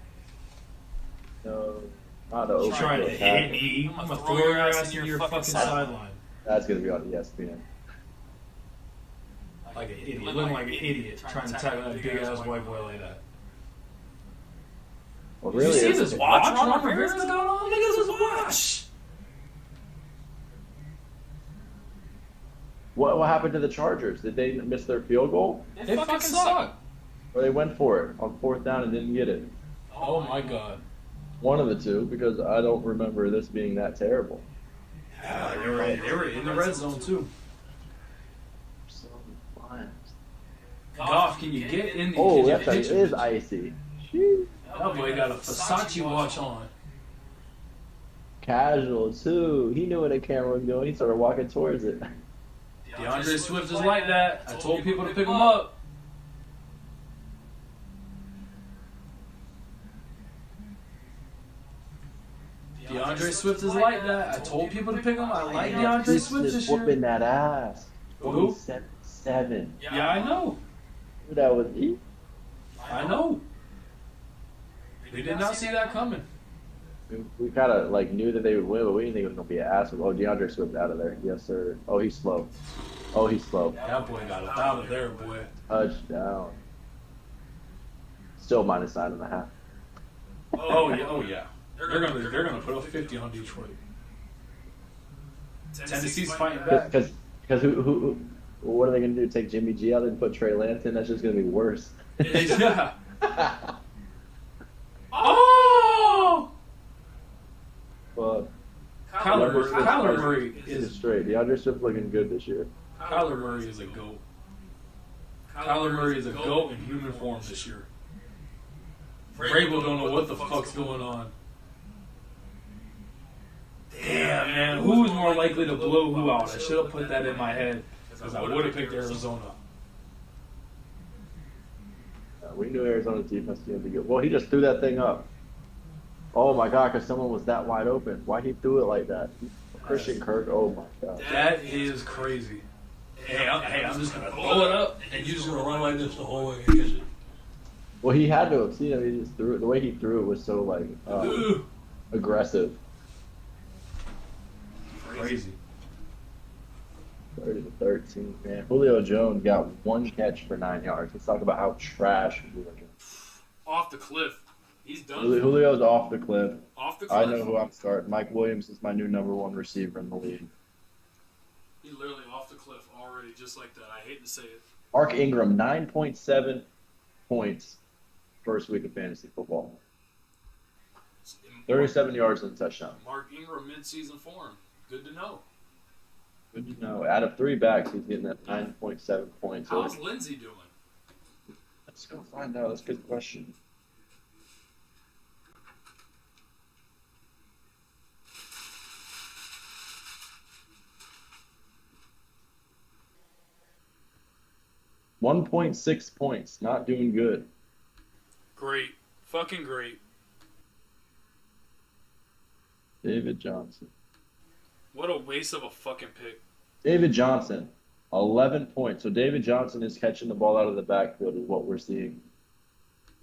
No, not the open. Trying to hit me. I'm gonna throw your ass in your fucking sideline. That's gonna be on ESPN. Like an idiot. Looking like an idiot trying to tackle that big ass white boy like that. Well, really, you see this watch Ron Rivera's going on? Look at this watch. What happened to the Chargers? Did they miss their field goal? They fucking suck. Or they went for it on 4th down and didn't get it? Oh my god. One of the two, because I don't remember this being that terrible. Yeah, they were in the red zone too. Goff, can you get in the... Oh, that thing is icy. Sheesh. That boy got a Versace watch on. Casual, too. He knew where the camera was going. He started walking towards it. DeAndre Swift is like that. I told people to pick him up. DeAndre Swift is like that. I told people to pick him up. I like DeAndre Swift this year. Whooping that ass. Who? 7. Yeah, I know. That was he. I know. We did not see that coming. We kind of knew that they would win, but we didn't think it was going to be an ass. Oh, DeAndre Swift out of there. Yes, sir. Oh, he's slow. That boy got out of there, boy. Touchdown. Still -9.5. Oh yeah. They're gonna put a 50 on Detroit. Tennessee's fighting back. Because who what are they going to do? Take Jimmy G out and put Trey Lance in? That's just going to be worse. Yeah. Oh! Well, Kyler Murray is straight. DeAndre Swift looking good this year. Kyler Murray is a GOAT. Kyler Murray is a GOAT in human form this year. Vrabel don't know what the fuck's going on. Damn, man. Who's more likely to blow who out? I should have put that in my head because I would have picked Arizona. We knew Arizona's defense was going to be good. Well, he just threw that thing up. Oh, my God, because someone was that wide open. Why he threw it like that? Christian Kirk, oh, my God. That is crazy. Hey, I'm just going to throw it up, and you're just going to run like this the whole way and catch it. Well, he had to have seen it. He just threw it. The way he threw it was so, aggressive. Crazy. 30-13, man. Julio Jones got one catch for 9 yards. Let's talk about how trash Julio Jones. Off the cliff. He's done. Julio's off the cliff. Off the I cliff. know who I'm starting. Mike Williams is my new number one receiver in the league. He's literally off the cliff already, just like that. I hate to say it. Mark Ingram, 9.7 points first week of fantasy football. 37 yards and a touchdown. Mark Ingram mid-season form. Good to know. Good to know. Out of 3 backs, he's getting that 9.7 points. How's Lindsey doing? Let's go find out. That's a good question. $1.6 points. Not doing good. Great. Fucking great. David Johnson. What a waste of a fucking pick. David Johnson, 11 points. So David Johnson is catching the ball out of the backfield is what we're seeing.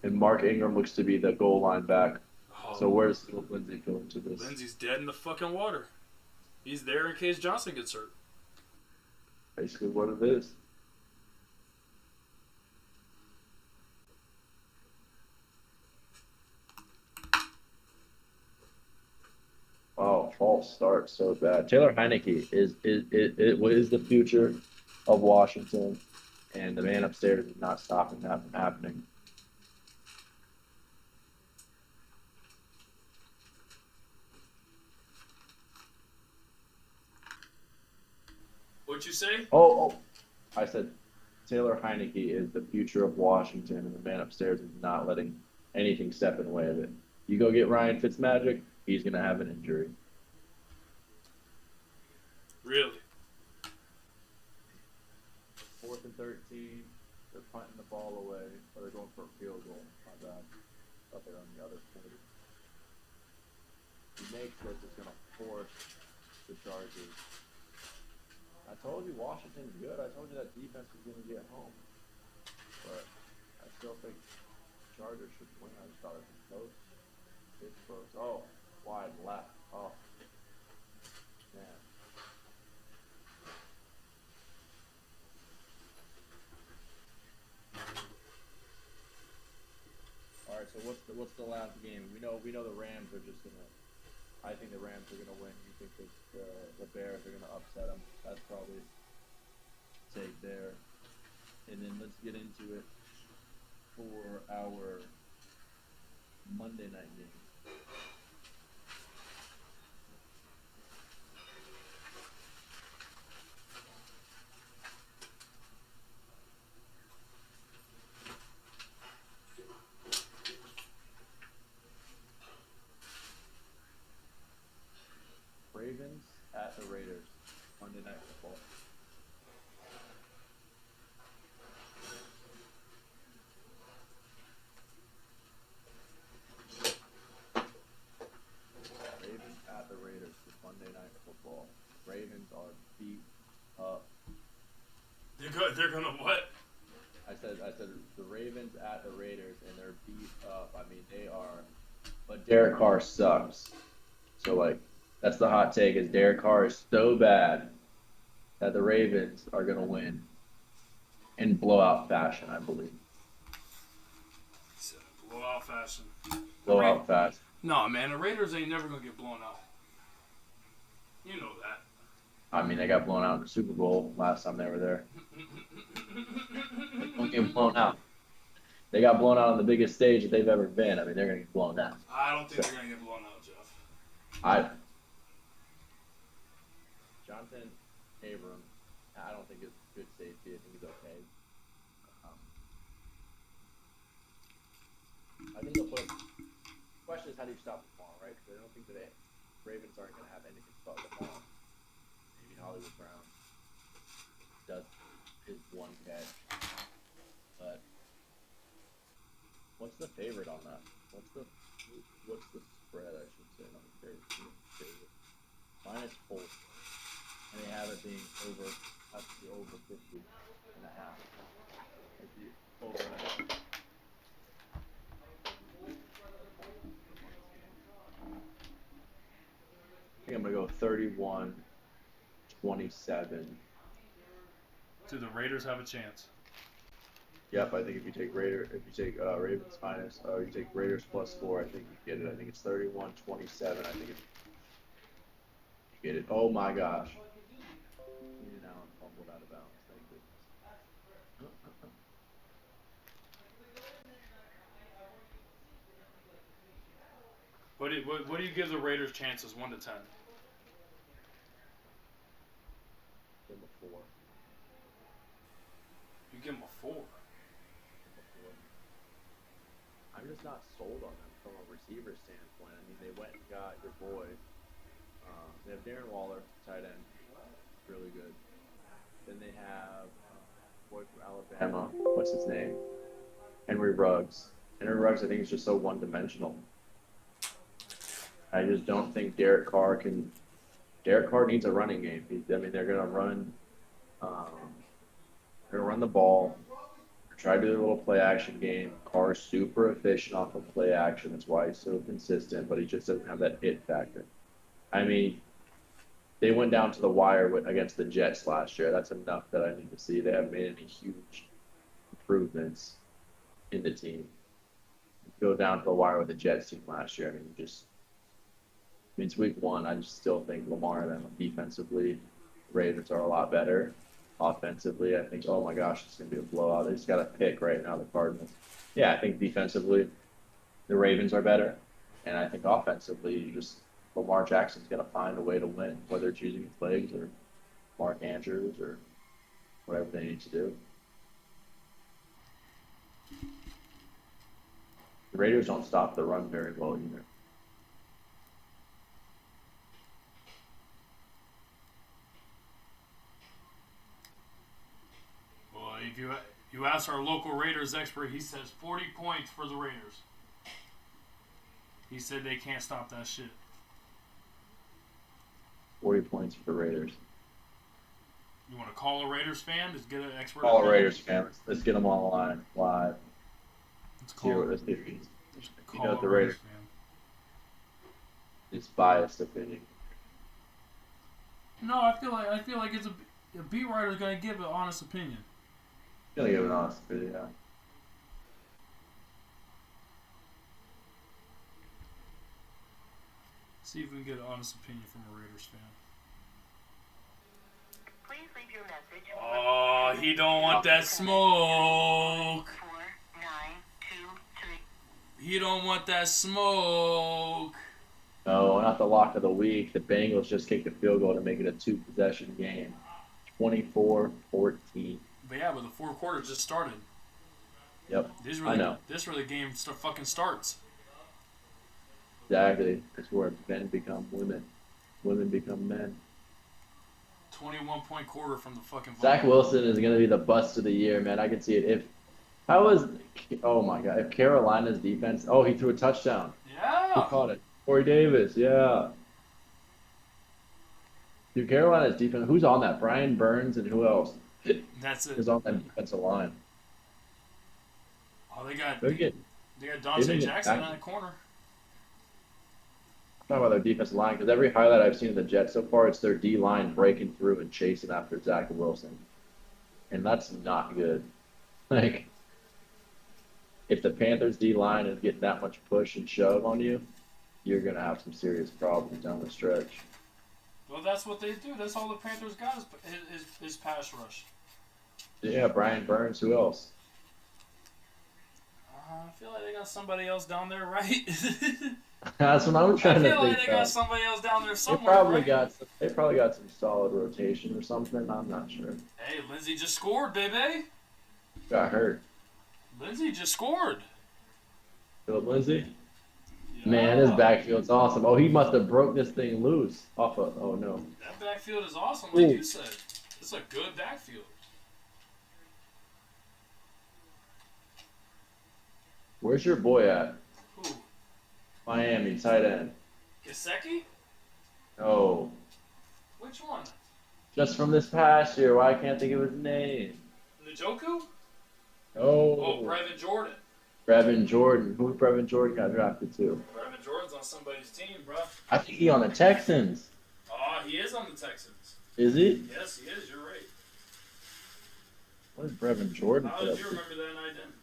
And Mark Ingram looks to be the goal line back. Oh, So where's Lindsey go into this? Lindsey's dead in the fucking water. He's there in case Johnson gets hurt. Basically what it is. Oh, false start so bad. Taylor Heineke is the future of Washington, and the man upstairs is not stopping that from happening. What'd you say? Oh, I said Taylor Heineke is the future of Washington, and the man upstairs is not letting anything step in the way of it. You go get Ryan Fitzmagic, he's going to have an injury. Really? 4th and 13. They're punting the ball away, or they're going for a field goal. My bad. Thought they were on the other 40. He makes this, it's going to force the Chargers. I told you Washington's good. I told you that defense was going to get home. But I still think Chargers should win. I just thought it was close. It's close. Oh, wide left. Oh, man. All right. So what's the last game? We know the Rams are just gonna. I think the Rams are gonna win. You think the Bears are gonna upset them? That's probably take there. And then let's get into it for our Monday night game. Ravens at the Raiders, Monday Night Football. Ravens at the Raiders for Monday Night Football. Ravens are beat up. They're gonna what? I said the Ravens at the Raiders, and they're beat up. I mean, they are. But Derek Carr sucks. So like. That's the hot take. Is Derek Carr is so bad that the Ravens are going to win in blowout fashion, I believe. Blowout fashion. Blowout fashion. No, man, the Raiders ain't never gonna get blown out. You know that. I mean, they got blown out in the Super Bowl last time they were there. They don't get blown out. They got blown out on the biggest stage that they've ever been. I mean, they're going to get blown out. I don't think they're gonna get blown out, Jeff. Jonathan Abram, I don't think it's good safety. I think he's okay. I think he'll put. The question is, how do you stop Lamar, right? Because I don't think that Ravens aren't going to have anything to stop Lamar. Maybe Hollywood Brown does his one catch. But what's the favorite on that? What's the spread? I should say on the favorite. -4. And they have it being over 50.5. Over I think I'm going to go 31-27 Do the Raiders have a chance? Yep, I think if you take Ravens minus, or you take Raiders +4, I think you get it. I think it's 31-27. I think you get it. Oh my gosh. Keenan Allen fumbled out of bounds. Thank goodness. What do you give the Raiders chances 1 to 10? Give him a 4. You give them a 4. I'm just not sold on them from a receiver standpoint. I mean, they went and got your boy. They have Darren Waller, tight end, really good. Then they have boy from Alabama. What's his name? Henry Ruggs. Henry Ruggs, I think, is just so one-dimensional. I just don't think Derek Carr can. Derek Carr needs a running game. They're gonna run. They're gonna run the ball. Try to do a little play action game. Carr's super efficient off of play action. That's why he's so consistent, but he just doesn't have that it factor. I mean, they went down to the wire against the Jets last year. That's enough that I need to see. They haven't made any huge improvements in the team. Go down to the wire with the Jets team last year. I mean, it's week 1. I just still think Lamar and them defensively, Ravens are a lot better. Offensively, I think, oh my gosh, it's going to be a blowout. They just got to pick right now, the Cardinals. Yeah, I think defensively, the Ravens are better. And I think offensively, Lamar Jackson's going to find a way to win, whether it's using his legs or Mark Andrews or whatever they need to do. The Raiders don't stop the run very well either. If you ask our local Raiders expert, he says 40 points for the Raiders. He said they can't stop that shit. 40 points for the Raiders. You want to call a Raiders fan? Just get an expert. Call a Raiders fan. Let's get them on the line live. Let's call Let's see call what the a Raiders fan. It's biased opinion. No, I feel like it's a beat writer's gonna give an honest opinion. I'm gonna give an honest opinion. Yeah. See if we can get an honest opinion from a Raiders fan. Please leave your message. Oh, he don't want that smoke. 4923. He don't want that smoke. No, not the lock of the week. The Bengals just kicked a field goal to make it a 2-possession game. 24-14. But yeah, the 4 quarters just started. Yep, This I know. This where the game fucking starts. Exactly. It's where men become women. Women become men. 21-point quarter from the fucking. Zach Wilson is going to be the bust of the year, man. I can see it. Oh my God. If Carolina's defense, he threw a touchdown. Yeah. Who caught it? Corey Davis, yeah. Dude, Carolina's defense, who's on that? Brian Burns and who else? That's it. Who's on that defensive line? Oh, they got They're getting, Dante Jackson in the corner. talking about their defensive line, because every highlight I've seen of the Jets so far, it's their D-line breaking through and chasing after Zach Wilson. And that's not good. Like, if the Panthers D-line is getting that much push and shove on you, you're going to have some serious problems down the stretch. Well, that's what they do. That's all the Panthers got is pass rush. Yeah, Brian Burns, who else? I feel like they got somebody else down there, right? That's what I'm trying to think. I feel like they got somebody else down there They somewhere, probably got some solid rotation or something. I'm not sure. Hey, Lindsey just scored, baby. Got hurt. Lindsey just scored. Philip Lindsay? Yeah. Man, his backfield's awesome. Oh, he must have broke this thing loose off of. Oh no. That backfield is awesome, like Ooh. you said. It's a good backfield. Where's your boy at? Who? Miami, tight end. Gesicki? Oh, Which one? just from this past year. Why can't I think of his name? Njoku? Oh, Oh, Brevin Jordan. Brevin Jordan. Who Brevin Jordan got drafted to? Brevin Jordan's on somebody's team, bro. I think he on the Texans. Oh, he is on the Texans. Is he? Yes, he is. You're right. What did Brevin Jordan How put did up? you remember that and I didn't?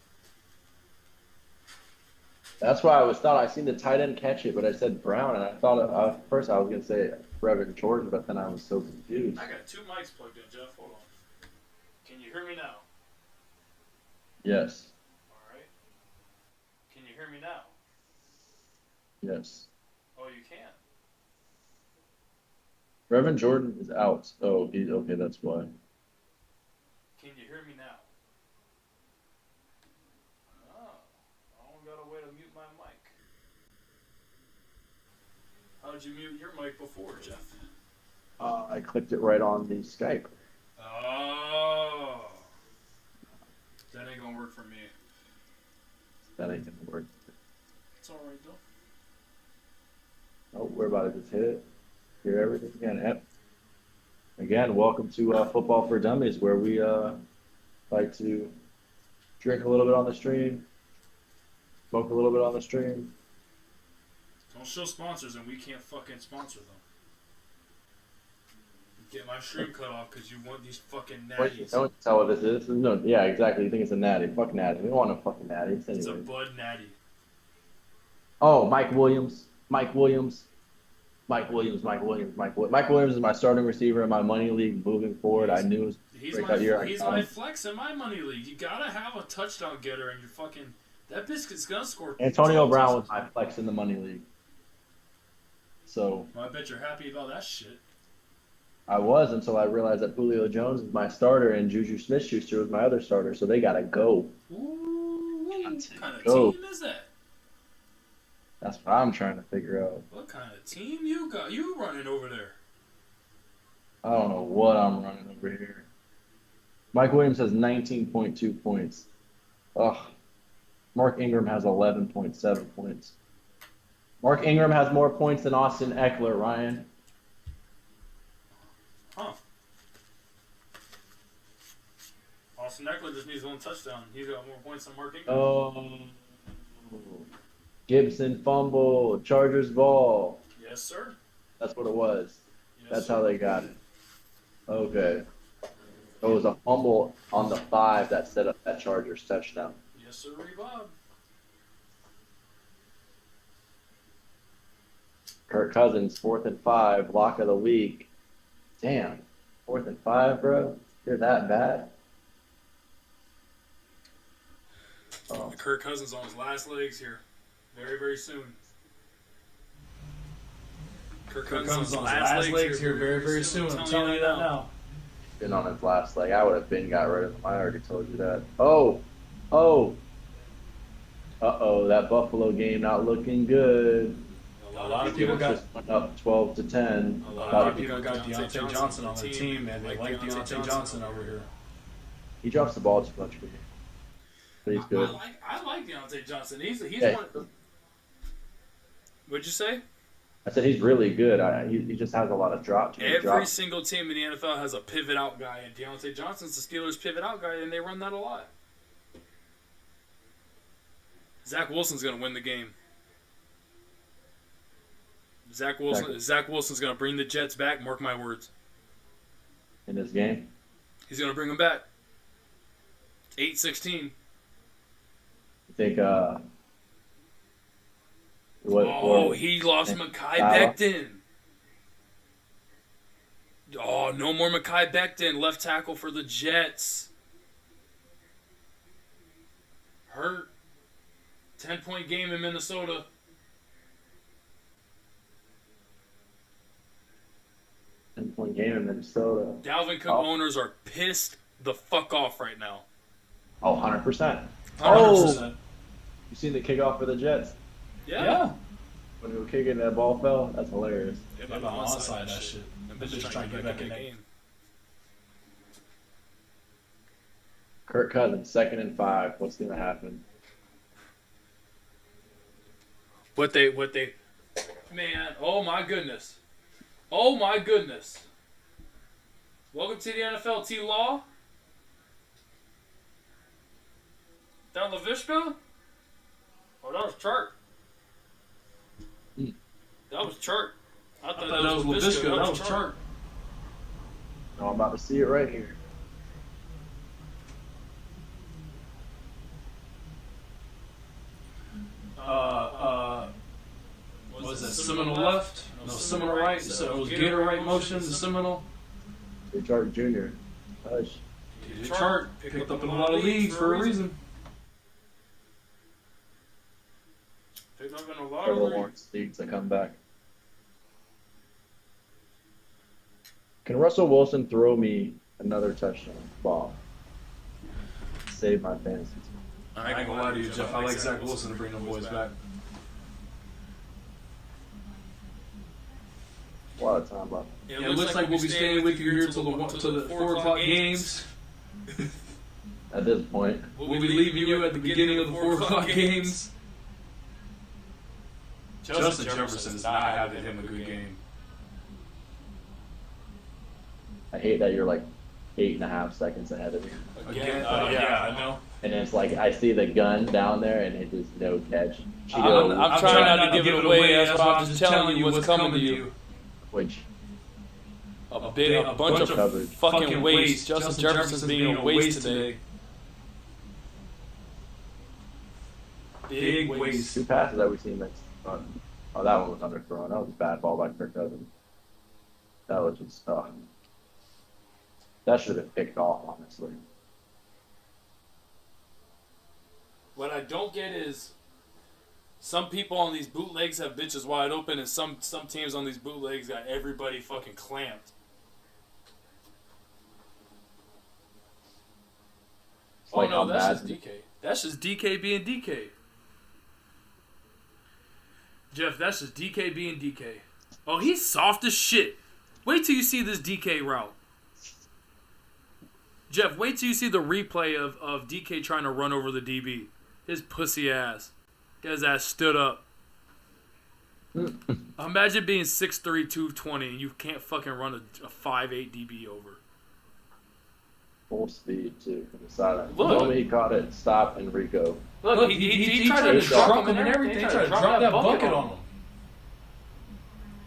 That's why I seen the tight end catch it, but I said Brown, and I thought at first I was gonna say Brevin Jordan, but then I was so confused. I got 2 mics plugged in, Jeff. Hold on. Can you hear me now? Yes, All right. Can you hear me now? yes. Oh, you can. Brevin Jordan is out. Oh, he's okay. That's why. Can you hear me now? Oh, I don't got a way to mute my mic. How did you mute your mic before, Jeff? I clicked it right on the Skype. Oh, that ain't gonna work for me. That ain't gonna work. It's all right though. Oh, we're about to just hit it. Hear everything again. Yep. Again, welcome to Football for Dummies, where we like to drink a little bit on the stream, smoke a little bit on the stream. Don't show sponsors and we can't fucking sponsor them. Get my stream cut off because you want these fucking natties. Don't tell what this is. This is no, yeah, exactly. You think it's a natty? Fuck natty. We don't want no fucking natty. It's a Bud Natty. Oh, Mike Williams. Mike Williams is my starting receiver in my money league moving forward. I knew it was He's breakout year. He's my flex in my money league. You gotta have a touchdown getter in your fucking. That biscuit's gonna score. Antonio Brown was my flex in the money league. So well, I bet you're happy about that shit. I was until I realized that Julio Jones is my starter and Juju Smith-Schuster was my other starter. So they gotta go. Ooh, what kind of team is that? That's what I'm trying to figure out. What kind of team you got? You running over there? I don't know what I'm running over here. Mike Williams has 19.2 points. Ugh. Mark Ingram has 11.7 points. Mark Ingram has more points than Austin Eckler, Ryan. Huh. Austin Eckler just needs 1 touchdown. He's got more points than Mark Ingram. Oh. Gibson fumble, Chargers ball. Yes, sir. That's what it was. Yes, That's sir. how they got it. Okay. So it was a fumble on the 5 that set up that Chargers touchdown. Yes, sir, Bob. Kirk Cousins, 4th and 5, lock of the week. Damn, 4th and 5, bro. You're that bad. Oh. Kirk Cousins on his last legs here. Very, very soon. Kirk Cousins on his last legs here very, very soon. I'm telling you that now. Been on his last leg. I would have got rid of him. I already told you that. Oh. That Buffalo game not looking good. A lot of people got went up 12-10. A lot of people got Deontay Johnson on their team, and they like Deontay Johnson over here. He drops the ball too much for me. But he's good. I like Deontay Johnson. He's Yeah. one. What'd you say? I said he's really good. He just has a lot of drops. Every single team in the NFL has a pivot out guy, and Deontay Johnson's the Steelers' pivot out guy, and they run that a lot. Zach Wilson's going to win the game. Zach Wilson's going to bring the Jets back, mark my words. In this game? He's going to bring them back. 8-16. You think, he lost Mekhi Becton. Oh, no more Mekhi Becton. Left tackle for the Jets. Hurt. 10-point game in Minnesota. Point game in Minnesota. Dalvin Cook owners are pissed the fuck off right now. Oh, 100%. 100%. Oh! You seen the kickoff for the Jets? Yeah. When we were kicking, that ball fell? That's hilarious. They might be onside that shit. I'm just trying to get back in the game. Kirk Cousins, 2nd and 5. What's going to happen? What they, man, oh my goodness. Oh my goodness. Welcome to the NFL, T-Law. Down LaVishka? Oh, that was Chart. That was Chart. I thought that was LaVishka. That was Chart. Oh, I'm about to see it right here. Seminole left, no Seminole right, so it was Gator right motion to Seminole. Richard Jr. Hush. The chart picked up in a lot of leagues for a reason. Picked up in a lot Trevor of Lawrence leagues that come back. Can Russell Wilson throw me another touchdown ball? Save my fantasy team. I ain't gonna lie to you, Jeff. I like Zach Wilson to bring them boys back. A lot of time left. It looks like we'll be staying with you here till the 4 o'clock games. At this point, We'll be leaving you at the beginning of the 4 o'clock games. Justin Jefferson is not having him a good game. I hate that you're like 8.5 seconds ahead of me. Again, yeah, I know. And it's like I see the gun down there, and it is no catch. I'm trying not to give it away. That's why I'm just telling you what's coming to you. Which A bunch of coverage. fucking waste. Justin Jefferson's being a waste today. Big waste. 2 passes that we've seen that's oh, that one was underthrown. That was a bad ball by Kirk Cousins. That was just that should have been picked off, honestly. What I don't get is some people on these bootlegs have bitches wide open, and some teams on these bootlegs got everybody fucking clamped. It's like oh no, how that's bad- just DK. That's just DK being DK. Jeff, that's just DK being DK. Oh, he's soft as shit. Wait till you see this DK route. Jeff, wait till you see the replay of DK trying to run over the DB. His pussy ass. Get his ass stood up. Imagine being 6'3", 220, and you can't fucking run a 5'8" DB over. Full speed too from the sideline. Look. The moment he caught it, stop Enrico. Look, he tried to drop him and everything. He tried to drop that bucket on him.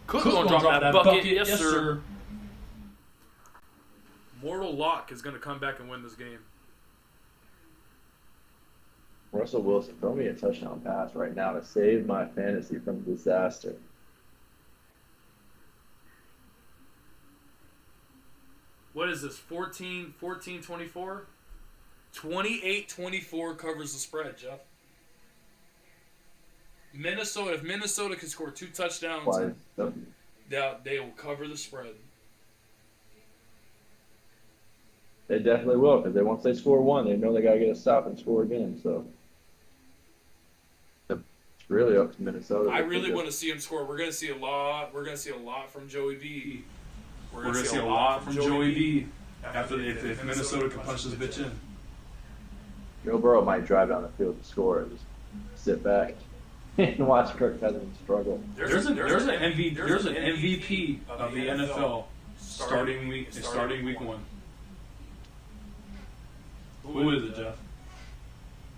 Cook gonna drop that bucket, yes sir. Mortal Lock is gonna come back and win this game. Russell Wilson, throw me a touchdown pass right now to save my fantasy from disaster. What is this, 14-24? 28-24 covers the spread, Jeff. If Minnesota can score 2 touchdowns, Why? they will cover the spread. They definitely will, because once they score 1, they know they got to get a stop and score again. So it's really up to Minnesota. I really want to see him score. We're gonna see a lot. We're gonna see a lot from Joey B. We're gonna see a lot from Joey B. After if Minnesota can punch this bitch in. Joe Burrow might drive down the field to score and just sit back and watch Kirk Cousins struggle. There's an MVP of the NFL starting week 1. Who is it, Jeff?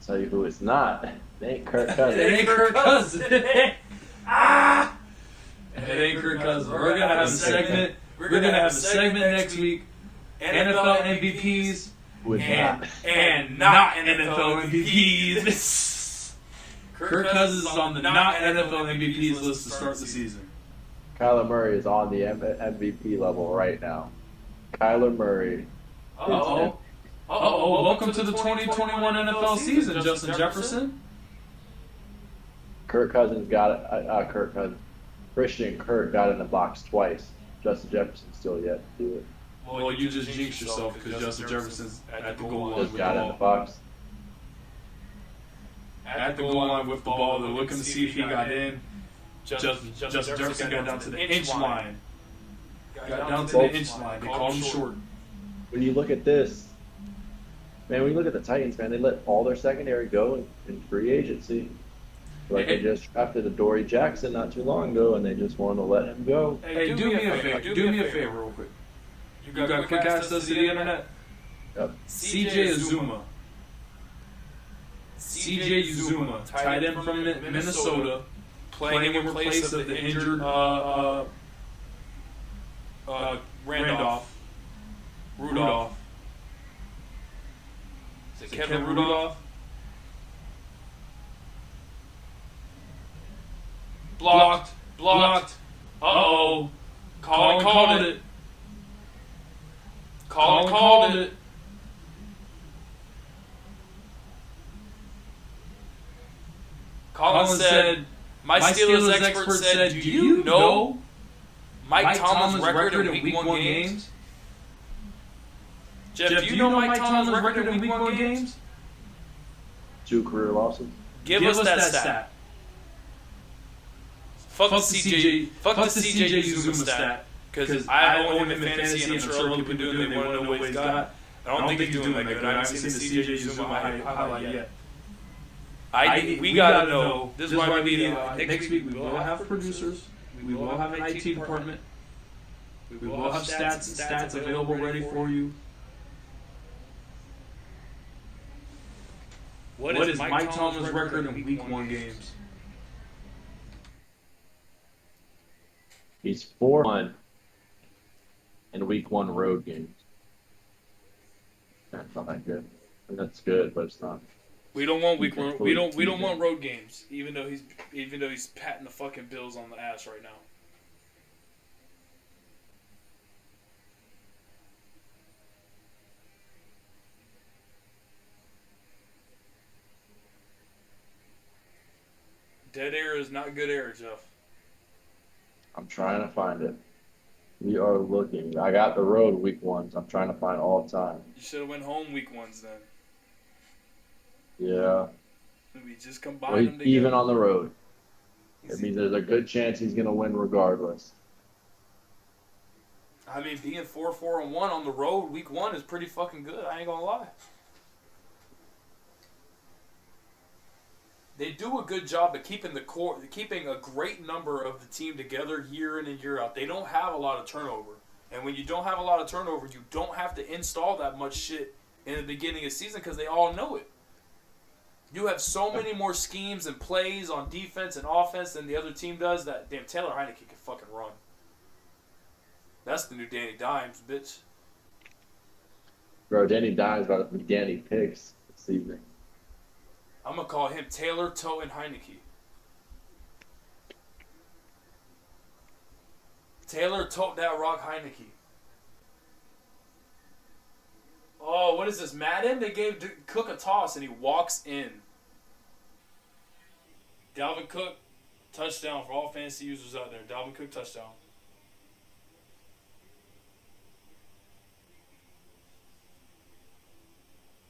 Tell you who it's not. It ain't Kirk Cousins. It ain't Kirk Cousins. It ain't Kirk Cousins. We're gonna have a segment. We're gonna have a segment next week. NFL MVPs and not NFL MVPs. Kirk Cousins is on the not NFL MVPs list to start the season. Kyler Murray is on the MVP level right now. Kyler Murray. Welcome to the 2021 NFL season, Justin Jefferson. Kirk Cousins got it. Christian Kirk got in the box twice. Justin Jefferson still yet to do it. Well, you just jinxed yourself because Justin Jefferson's at the goal line Just with got the in the ball. box. At the goal line with the ball, they're looking to see if he got in. Justin Jefferson got down to the inch line. Got down to the inch line. They called him short. When you look at this, man, when you look at the Titans, man, they let all their secondary go in free agency. Like they just drafted Adoree Jackson not too long ago, and they just wanted to let him go. Hey, do me a favor. Do me a favor real quick. You got quick access to the internet? Yep. CJ Uzuma. CJ Uzuma, tight end from Minnesota, playing in place of the injured Rudolph. Is it Kevin Rudolph? Blocked. Blocked. Uh-oh. Colin called it. Colin called it. Colin said, my Steelers expert said, do you know Mike Tomlin's record in Week 1 games? Jeff, do you know Mike Tomlin's record in Week 1 games? 2 career losses. Give us that stat. Fuck the CJ Uzuma stat. Because I own him in fantasy and I'm sure other people do, and they want to know what he's got. I don't think he's doing that good. I haven't seen the CJ Uzuma highlight yet. We gotta know. This is why we need next week. We will have producers. We will have an IT department. We will have stats available ready for you. What is Mike Tomlin's record in Week 1 games? He's 4-1 in Week 1 road games. That's not that good. I mean, that's good, but it's not. We don't want we don't want road games, even though he's patting the fucking Bills on the ass right now. Dead air is not good air, Jeff. I'm trying to find it. We are looking. I got the road Week 1s. I'm trying to find all the time. You should have went home Week 1s then. Yeah. We just combined them together. Even on the road. It means there's a good chance he's going to win regardless. I mean, being 4-4-1 on the road Week 1 is pretty fucking good. I ain't gonna lie. They do a good job at keeping a great number of the team together year in and year out. They don't have a lot of turnover. And when you don't have a lot of turnover, you don't have to install that much shit in the beginning of the season because they all know it. You have so many more schemes and plays on defense and offense than the other team does that damn Taylor Heineke can fucking run. That's the new Danny Dimes, bitch. Bro, Danny Dimes about to be Danny Picks this evening. I'm going to call him Taylor Toten Heineke. Taylor Tote That Rock Heineke. Oh, what is this? Madden? They gave Cook a toss and he walks in. Dalvin Cook, touchdown for all fantasy users out there. Dalvin Cook, touchdown.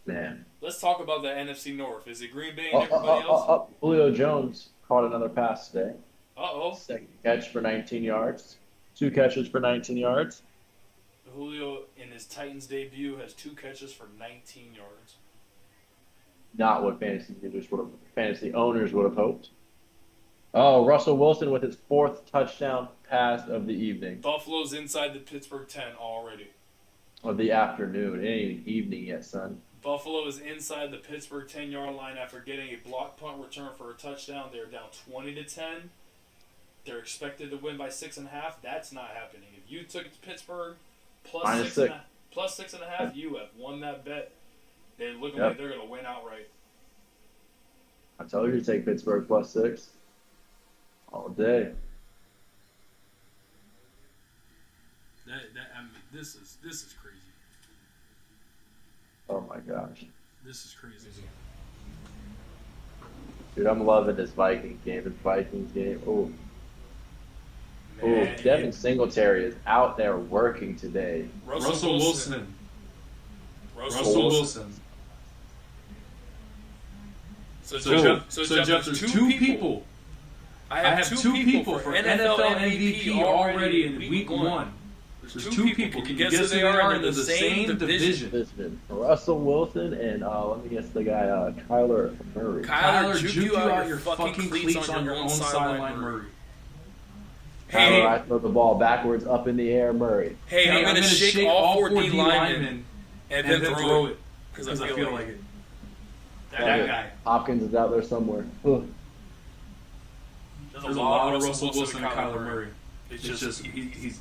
Man. Let's talk about the NFC North. Is it Green Bay and everybody else? Julio Jones caught another pass today. Uh-oh. Second catch for 19 yards. 2 catches for 19 yards. Julio, in his Titans debut, has 2 catches for 19 yards. Not what fantasy owners would have hoped. Oh, Russell Wilson with his 4th touchdown pass of the evening. Buffalo's inside the Pittsburgh 10 already. Of the afternoon. It ain't even evening yet, son. Buffalo is inside the Pittsburgh 10-yard line after getting a block punt return for a touchdown. They're down 20-10. They're expected to win by 6.5. That's not happening. If you took Pittsburgh plus 6.5, you have won that bet. They're looking like they're going to win outright. I told you to take Pittsburgh plus 6 all day. This is crazy. Oh my gosh. This is crazy. Dude, I'm loving this Vikings game. Oh. Man, Devin Singletary is out there working today. Russell Wilson. So Jeff, there's 2 people. I have 2 people for NFL MVP already in Week 1. There's 2 people. Can you guess who they are in the same division? Russell Wilson and let me guess the guy Kyler Murray. Kyler, juke you out your fucking cleats on your own sideline, Murray. Hey, I throw the ball backwards up in the air, Murray. Hey, I'm gonna shake all 4 D linemen and then throw it because I feel like it. That guy. Hopkins is out there somewhere. Ugh. There's a lot of Russell Wilson and Kyler Murray. It's just he's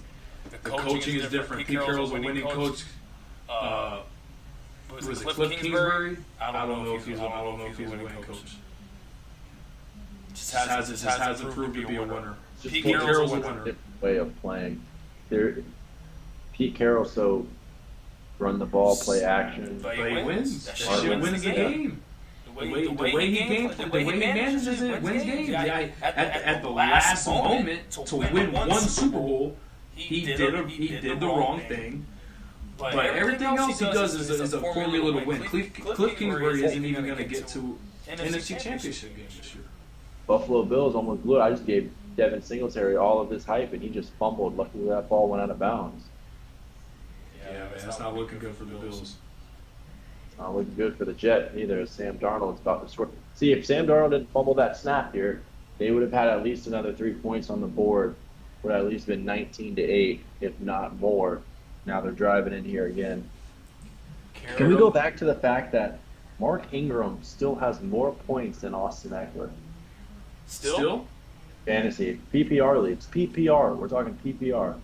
the coaching is different. Pete Carroll's a winning coach. Was it Cliff Kingsbury? I don't know if he's a winning coach. Just hasn't proved to be a winner. Just Pete Pete Carroll's Carroll's a a winner. different way of playing. There, Pete Carroll, so run the ball, play action. But he wins. That That shit wins the game. The way he manages it wins games. Yeah, at the last moment to win one Super Bowl, he did the wrong thing. But everything else he does is a formula to win. Cliff Kingsbury isn't even going to get to NFC Championship game this year. Buffalo Bills almost blew it. I just gave Devin Singletary all of this hype, and he just fumbled. Luckily, that ball went out of bounds. Yeah, man, that's not looking good for the Bills. It's not looking good for the Jet either, as Sam Darnold's about to score. See, if Sam Darnold didn't fumble that snap here, they would have had at least another 3 points on the board. Would have at least been 19-8, if not more. Now they're driving in here again. Can we go back to the fact that Mark Ingram still has more points than Austin Eckler? Still? Fantasy. PPR leagues. PPR. We're talking PPR.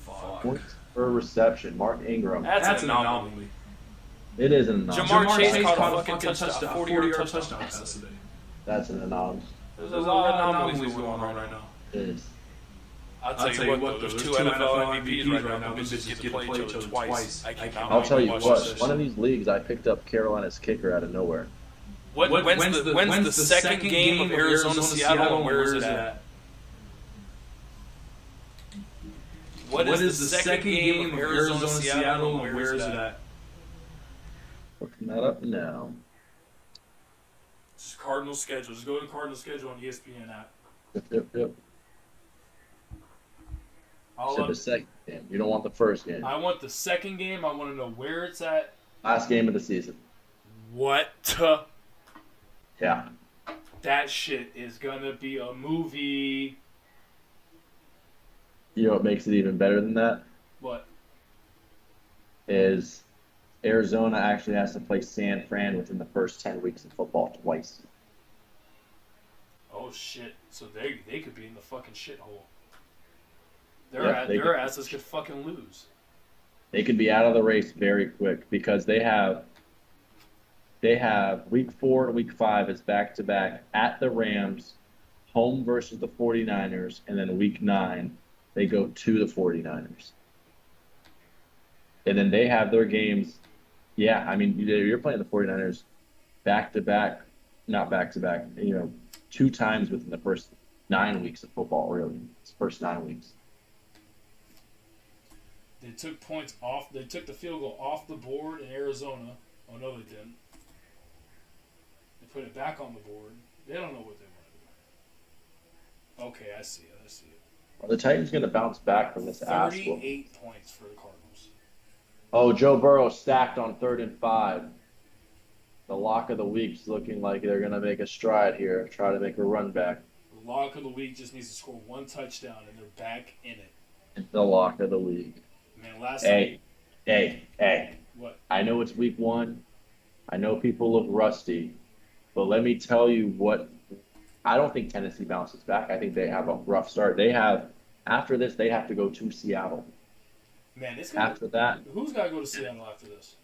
Fuck. Points per reception. Mark Ingram. That's an anomaly. It is an anomaly. Jamar Chase caught a fucking touchdown, 40-yard touchdown pass today. That's an anomaly. There's a lot of anomalies going on right now. It is. I'll tell you what, though, there's two NFL MVPs right now. Bitches get to play each other twice. I'll tell you what. One of these leagues, I picked up Carolina's kicker out of nowhere. When's the second game of Arizona-Seattle, and where is it at? What is the second game of Arizona-Seattle, and where is it at? Looking that up now. Just Cardinal schedule. Just go to Cardinal schedule on ESPN app. Yep. So the second game. You don't want the first game. I want the second game. I want to know where it's at. Last game of the season. What? Yeah. That shit is gonna be a movie. You know what makes it even better than that? What? Is Arizona actually has to play San Fran within the first 10 weeks of football twice. Oh shit! So they could be in the fucking shithole. Yeah, Their asses could fucking lose. They could be out of the race very quick because they have week 4 and week 5 is back to back at the Rams, home versus the 49ers, and then week 9 they go to the 49ers. And then they have their games. Yeah, I mean, you're playing the 49ers back to back, not back to back, 2 times within the first 9 weeks of football, really. It's the first 9 weeks. They took points off. They took the field goal off the board in Arizona. Oh no, they didn't. They put it back on the board. They don't know what they want to do. Okay, I see it. Are the Titans going to bounce back from this ass whoop? 38 points for the Cardinals. Oh, Joe Burrow stacked on 3rd and 5. The lock of the week's looking like they're going to make a stride here, try to make a run back. The lock of the week just needs to score 1 touchdown, and they're back in it. It's the lock of the week. Man, last Hey. What? I know it's week 1. I know people look rusty. But let me tell you what. I don't think Tennessee bounces back. I think they have a rough start. After this, they have to go to Seattle. Man, After that, who's got to go to Seattle after this?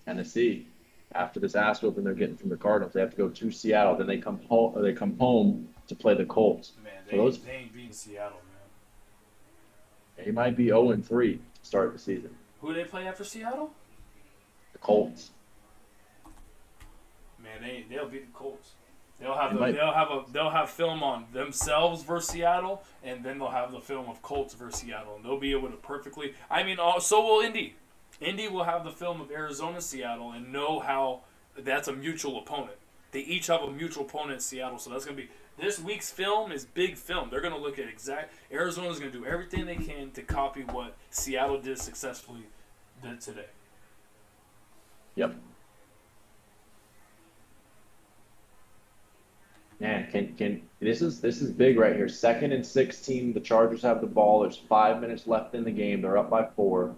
Tennessee. After this ass whooping they're getting from the Cardinals, they have to go to Seattle. Then they come home. They come home to play the Colts. Man, they ain't beating Seattle, man. They might be 0-3 to start the season. Who do they play after Seattle? The Colts. Man, they'll beat the Colts. They'll have film on themselves versus Seattle, and then they'll have the film of Colts versus Seattle, and they'll be able to perfectly. I mean, so will Indy. Indy will have the film of Arizona, Seattle, and know how that's a mutual opponent. They each have a mutual opponent in Seattle, so that's gonna be this week's film is big film. They're gonna look at Arizona's gonna do everything they can to copy what Seattle did successfully today. Yep. Man, can this is big right here. 2nd and 16. The Chargers have the ball. There's 5 minutes left in the game. They're up by 4.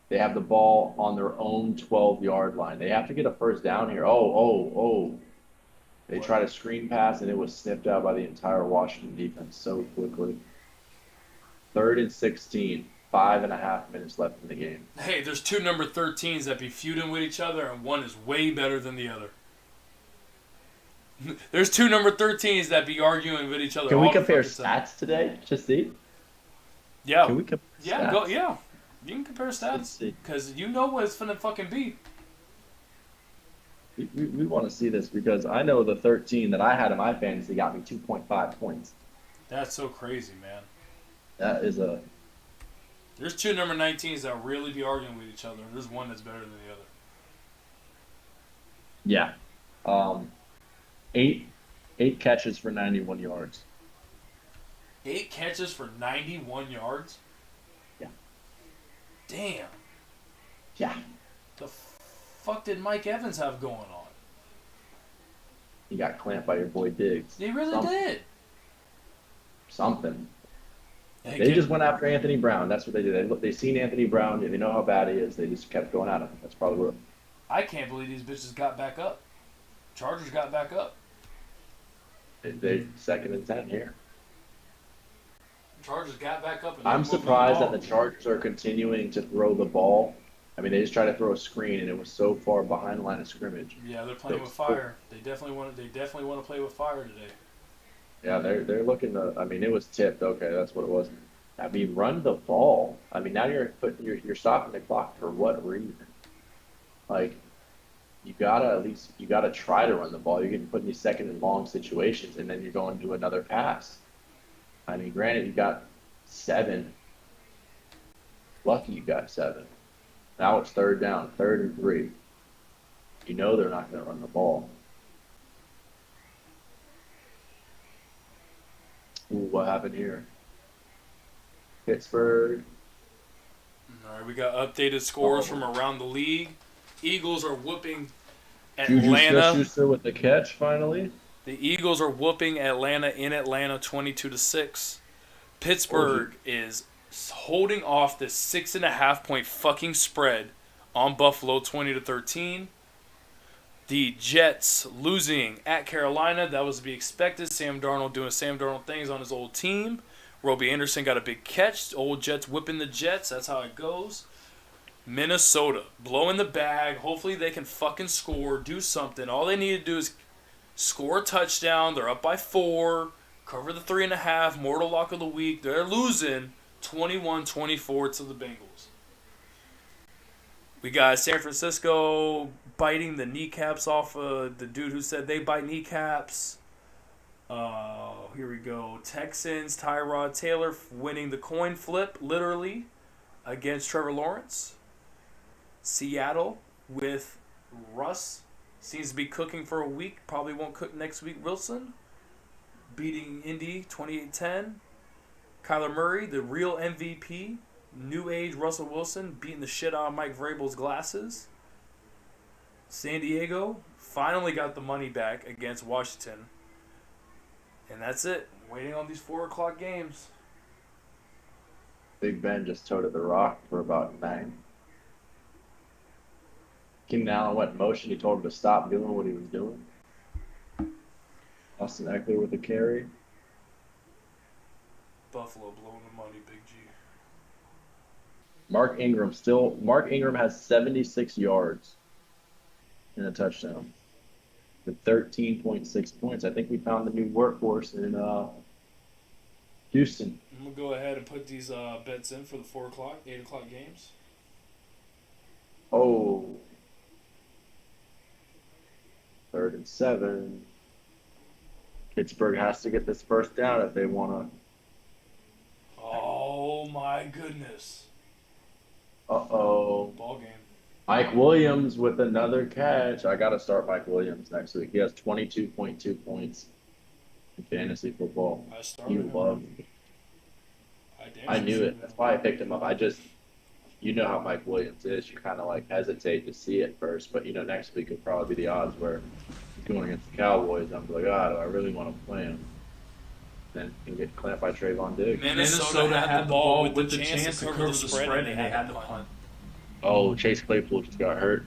They have the ball on their own 12-yard line. They have to get a first down here. Oh. They try to screen pass, and it was snipped out by the entire Washington defense so quickly. 3rd and 16. 5.5 minutes left in the game. Hey, there's 2 number 13s that be feuding with each other, and one is way better than the other. There's two number 13s that be arguing with each other. Can we all the compare fucking time. stats today? Just see. Yeah. Can we compare Yeah, stats? yeah. You can compare Let's stats. see. Because you know what it's finna fucking be. We want to see this because I know the 13 that I had in my fantasy got me 2.5 points. That's so crazy, man. That is a There's two number 19s that really be arguing with each other. And there's one that's better than the other. yeah. Eight catches for 91 yards. 8 catches for 91 yards? Yeah. Damn. Yeah. The fuck did Mike Evans have going on? He got clamped by your boy Diggs. He really did. Something. Hey, They just went after Anthony Brown. That's what they did. They seen Anthony Brown. They know how bad he is. They just kept going at him. That's probably what. I can't believe these bitches got back up. Chargers got back up. They 2nd and 10 here. Chargers got back up. And I'm they're moving surprised the that the ball. Chargers are continuing to throw the ball. I mean, they just tried to throw a screen, and it was so far behind the line of scrimmage. Yeah, they're playing with fire. They definitely want to play with fire today. Yeah, they're looking to. I mean, it was tipped. Okay, that's what it was. I mean, run the ball. I mean, now you're stopping the clock for what reason? Like, you gotta try to run the ball. You're getting put in these 2nd and long situations, and then you're going to another pass. I mean, granted, you got 7. Lucky you got 7. Now it's 3rd down, 3rd and 3. You know they're not going to run the ball. Ooh, what happened here? Pittsburgh. All right, we got updated scores from around the league. Eagles are whooping Juju Atlanta. Smith-Schuster with the catch finally. The Eagles are whooping Atlanta in Atlanta 22-6. Pittsburgh is holding off this 6.5 point fucking spread on Buffalo 20-13. The Jets losing at Carolina. That was to be expected. Sam Darnold doing Sam Darnold things on his old team. Robbie Anderson got a big catch. Old Jets whipping the Jets. That's how it goes. Minnesota blowing the bag. Hopefully they can fucking score. Do something. All they need to do is score a touchdown. They're up by 4. Cover the 3.5. Mortal lock of the week. They're losing 21-24 to the Bengals. We got San Francisco biting the kneecaps off of the dude who said they bite kneecaps. Here we go. Texans, Tyrod Taylor winning the coin flip, literally, against Trevor Lawrence. Seattle with Russ. Seems to be cooking for a week. Probably won't cook next week. Wilson beating Indy 28-10. Kyler Murray, the real MVP. New age Russell Wilson beating the shit out of Mike Vrabel's glasses. San Diego finally got the money back against Washington. And that's it. Waiting on these 4 o'clock games. Big Ben just toted the rock for about 9. Keenan Allen went in motion. He told him to stop doing what he was doing. Austin Eckler with a carry. Buffalo blowing the money, Big G. Mark Ingram has 76 yards and a touchdown with 13.6 points. I think we found the new workhorse in Houston. I'm going to go ahead and put these bets in for the 4 o'clock, 8 o'clock games. Oh. 3rd and 7. Pittsburgh has to get this first down if they want to. Oh, my goodness. Uh-oh. Ball game. Mike Williams with another catch. I got to start Mike Williams next week. He has 22.2 points in fantasy football. I started You him. love. I knew it. That's why I picked him up. You know how Mike Williams is. You kind of like hesitate to see it first, but next week would probably be the odds where he's going against the Cowboys. I'm like, do I really want to play him? Then he can get clamped by Trayvon Diggs. Minnesota had the ball with the chance to cover the spread, and they had to punt. Oh, Chase Claypool just got hurt.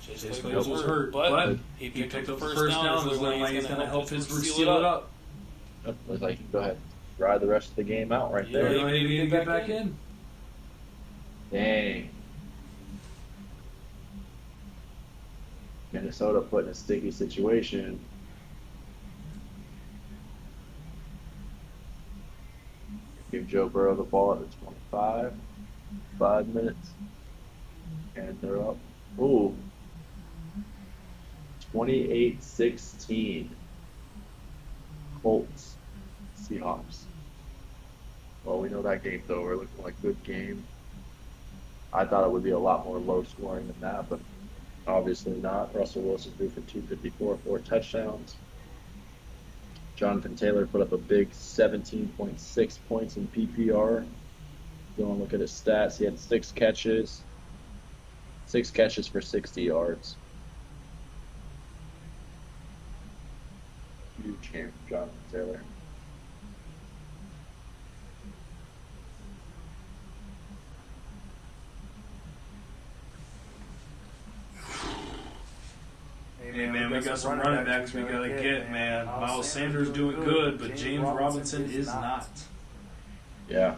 Chase Claypool was hurt, but he picked up the first down. Looks like he's going to help Pittsburgh seal it up. Looks like you can go ahead and ride the rest of the game out right Yeah, there. you don't even get back in. Dang. Minnesota put in a sticky situation. Give Joe Burrow the ball at the 25. 5 minutes. And they're up. Ooh. 28-16. Colts. Seahawks. Well, we know that game's over. Looking like a good game. I thought it would be a lot more low scoring than that, but obviously not. Russell Wilson threw for 254, 4 touchdowns. Jonathan Taylor put up a big 17.6 points in PPR. If you want to look at his stats, he had 6 catches. 6 catches for 60 yards. Huge game from Jonathan Taylor. Hey man, we got some running backs we gotta get, man. Miles Sanders doing good, but James Robinson is not. Yeah.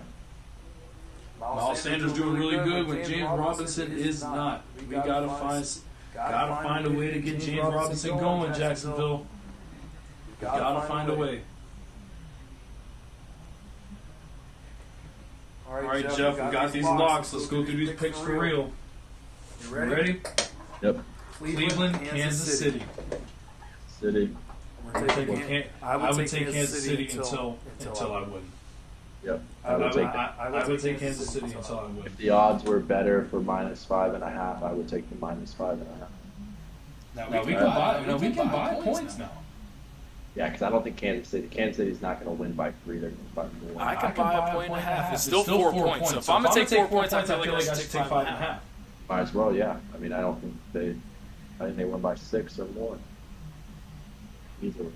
Miles Sanders doing really good when James Robinson is not. We gotta find a way to get James Robinson going, Jacksonville. Gotta find a way. All right, Jeff, we got these locks. Let's go through these picks for real. You ready? Yep. Cleveland, Kansas City. I would take Kansas City until I wouldn't. Yep. I would take Kansas City until I wouldn't. If the odds were better for -5.5, I would take the -5.5. Now we can buy points now. Yeah, because I don't think Kansas City's not going to win by 3. They're going to find more. I can buy a point and a half. It's still 4 points. So if I'm going to take 4 points, I feel like I should take 5.5. Might as well, yeah. I mean, I think they won by 6 or more. Easily.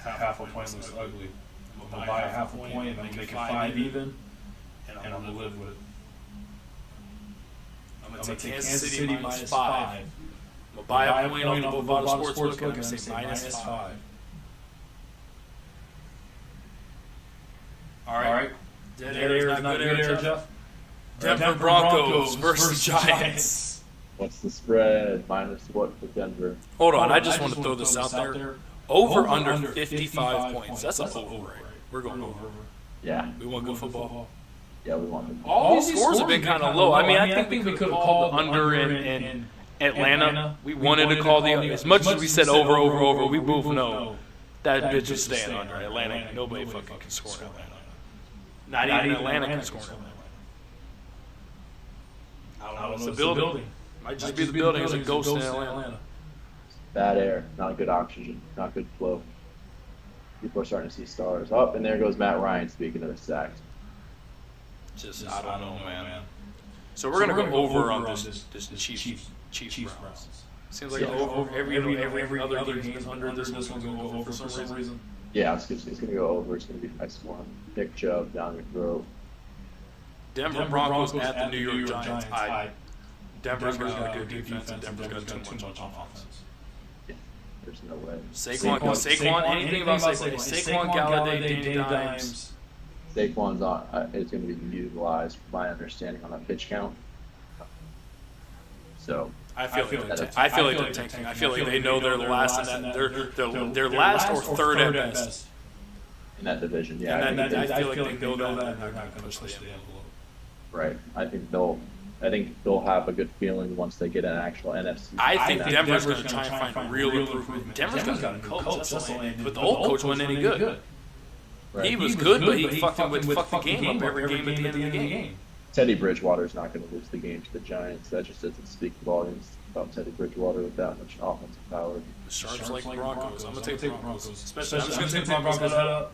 Half a point looks ugly. I'm going to buy a half a point and make it 5 even, and I'm going to live with it. I'm going to take Kansas City -5. I'm going to buy a point on the Bovada Sportsbook and I'm going to say -5. All right. Dead air is not good air, Jeff. Denver Broncos versus Giants. What's the spread? Minus what for Denver? Hold on, I just want to throw this out there. Over under 55 points. That's an over, right? We're going over. Yeah. We want good football. Yeah, we want them. All these scores have been kind of low. I mean, I think we could have called the under in Atlanta. We wanted to call the as much as we said over. We both know that bitch is staying under. Atlanta, nobody fucking can score in Atlanta. Not even Atlanta can score in Atlanta. I don't know. It's the building. Might just be the building. It's a ghost in Atlanta. Bad air, not good oxygen, not good flow. People are starting to see stars. Oh, and there goes Matt Ryan, speaking of the sacks. Just I don't know, man. So we're gonna go over on this Chiefs Browns. Seems like every other game is under. This one's gonna go over for some reason. Yeah, it's gonna go over. It's gonna be a nice one. Nick Chubb down your throat. Denver Broncos at the New York Giants. Denver's got a good defense, and Denver's got too much offense. Yeah, there's no way. Saquon, anything about Saquon? Saquon, Galladay, Danny Dimes. Saquon's on. It's going to be utilized, from my understanding, on a pitch count. So I feel like they're tanking. I feel like they know they're last in that. They're last or third at best in that division. Yeah, and I feel like they know that they're not going to push the envelope. Right. I think they'll have a good feeling once they get an actual NFC. I think Denver's going to try and find real improvement. Denver's got a coach, but the old coach wasn't any good. Right. He was good, but he fucking would fuck the game up every game at the end of the game. Teddy Bridgewater's not going to lose the game to the Giants. That just doesn't speak volumes about Teddy Bridgewater with that much offensive power. The Sharps like Broncos. I'm going to take the Broncos. Especially, I'm just going to take the Broncos head up.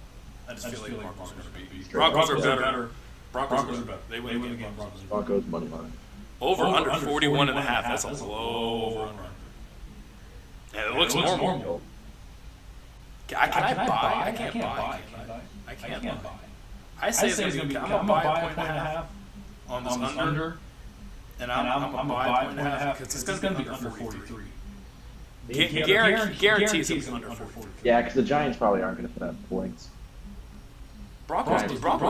I just feel like the Broncos are going to beat. Broncos are better. Broncos are better. They win the game. Broncos money line. Over under 41.5. That's a low over under. And it looks normal. Can I buy? I can't buy. I can't buy. I say it's going to be. I'm going to buy a point and a half on this under. And I'm going to buy a point and a half because it's going to be under 43. Guarantees it's under 43. Yeah, because the Giants probably aren't going to put up points. Broncos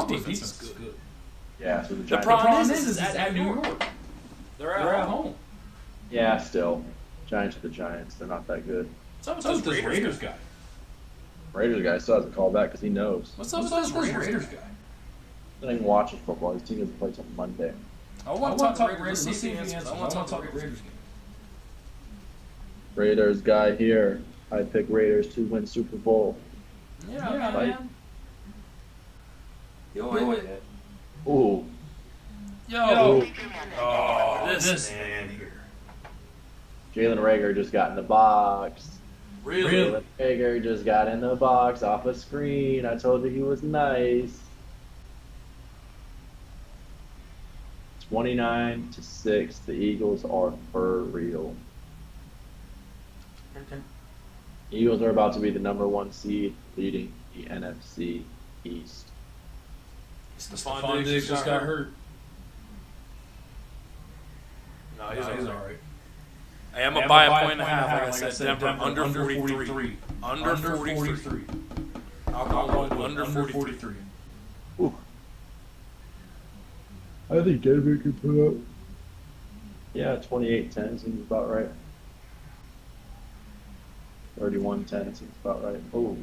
defense is good. Yeah, so the Giants. The problem is at New York. They're at home. Yeah, still. Giants are the Giants. They're not that good. What's up with this Raiders guy? Raiders guy still hasn't called back because he knows. What's up with this Raiders guy? He doesn't even watch his football. His team doesn't play till Monday. I want to talk Raiders. Let's see if he answers. I want to talk Raiders game. Raiders guy here. I pick Raiders to win Super Bowl. Yeah, man. Yo. Ooh. Yo. Oh, this man here. Jalen Rager just got in the box. Really? Jalen Rager just got in the box off a screen. I told you he was nice. 29-6. The Eagles are for real. Okay. Eagles are about to be the #1 seed, leading the NFC East. Stephon Diggs just got hurt. No, he's all right. Hey, I'm going to buy a point and a half. Like I said, Denver under 43. Under 43. I'll go under 43. Ooh. I think Denver can put up. Yeah, 28-10 seems about right. 31-10 seems about right. Oh.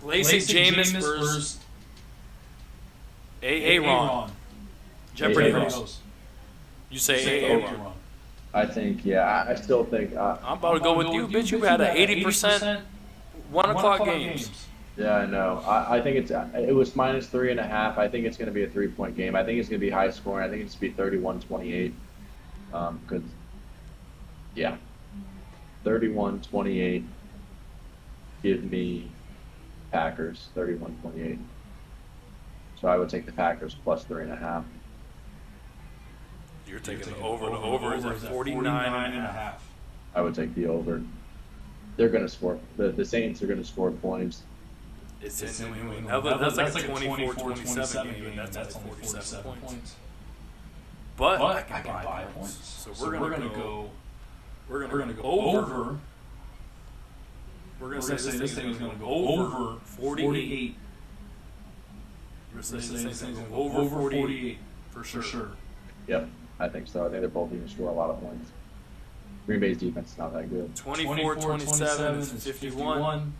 Lacey Jameis versus Aaron. Jeopardy goes. You say Aaron. I think, yeah, I still think. I'm about to go with you, bitch. You had an 80% 1 o'clock games. Yeah, I know. I think it was -3.5. I think it's going to be a 3-point game. I think it's going to be high scoring. I think it's going to be 31-28. Because, yeah, 31-28. Give me Packers 31-28. So I would take the Packers plus 3.5. You're taking the over. The over is at 49.5. I would take the over. They're going to score. The Saints are going to score points. It's in New England. That's like a 24-27 game, and that's only 47 points. But I can buy points. So we're gonna go. We're gonna go over. We're gonna say this thing is gonna go over 48. We're gonna say this thing's gonna go over 48 for sure. Yep, I think so. I think they're both going to score a lot of points. Green Bay's defense is not that good. 24-27, 51.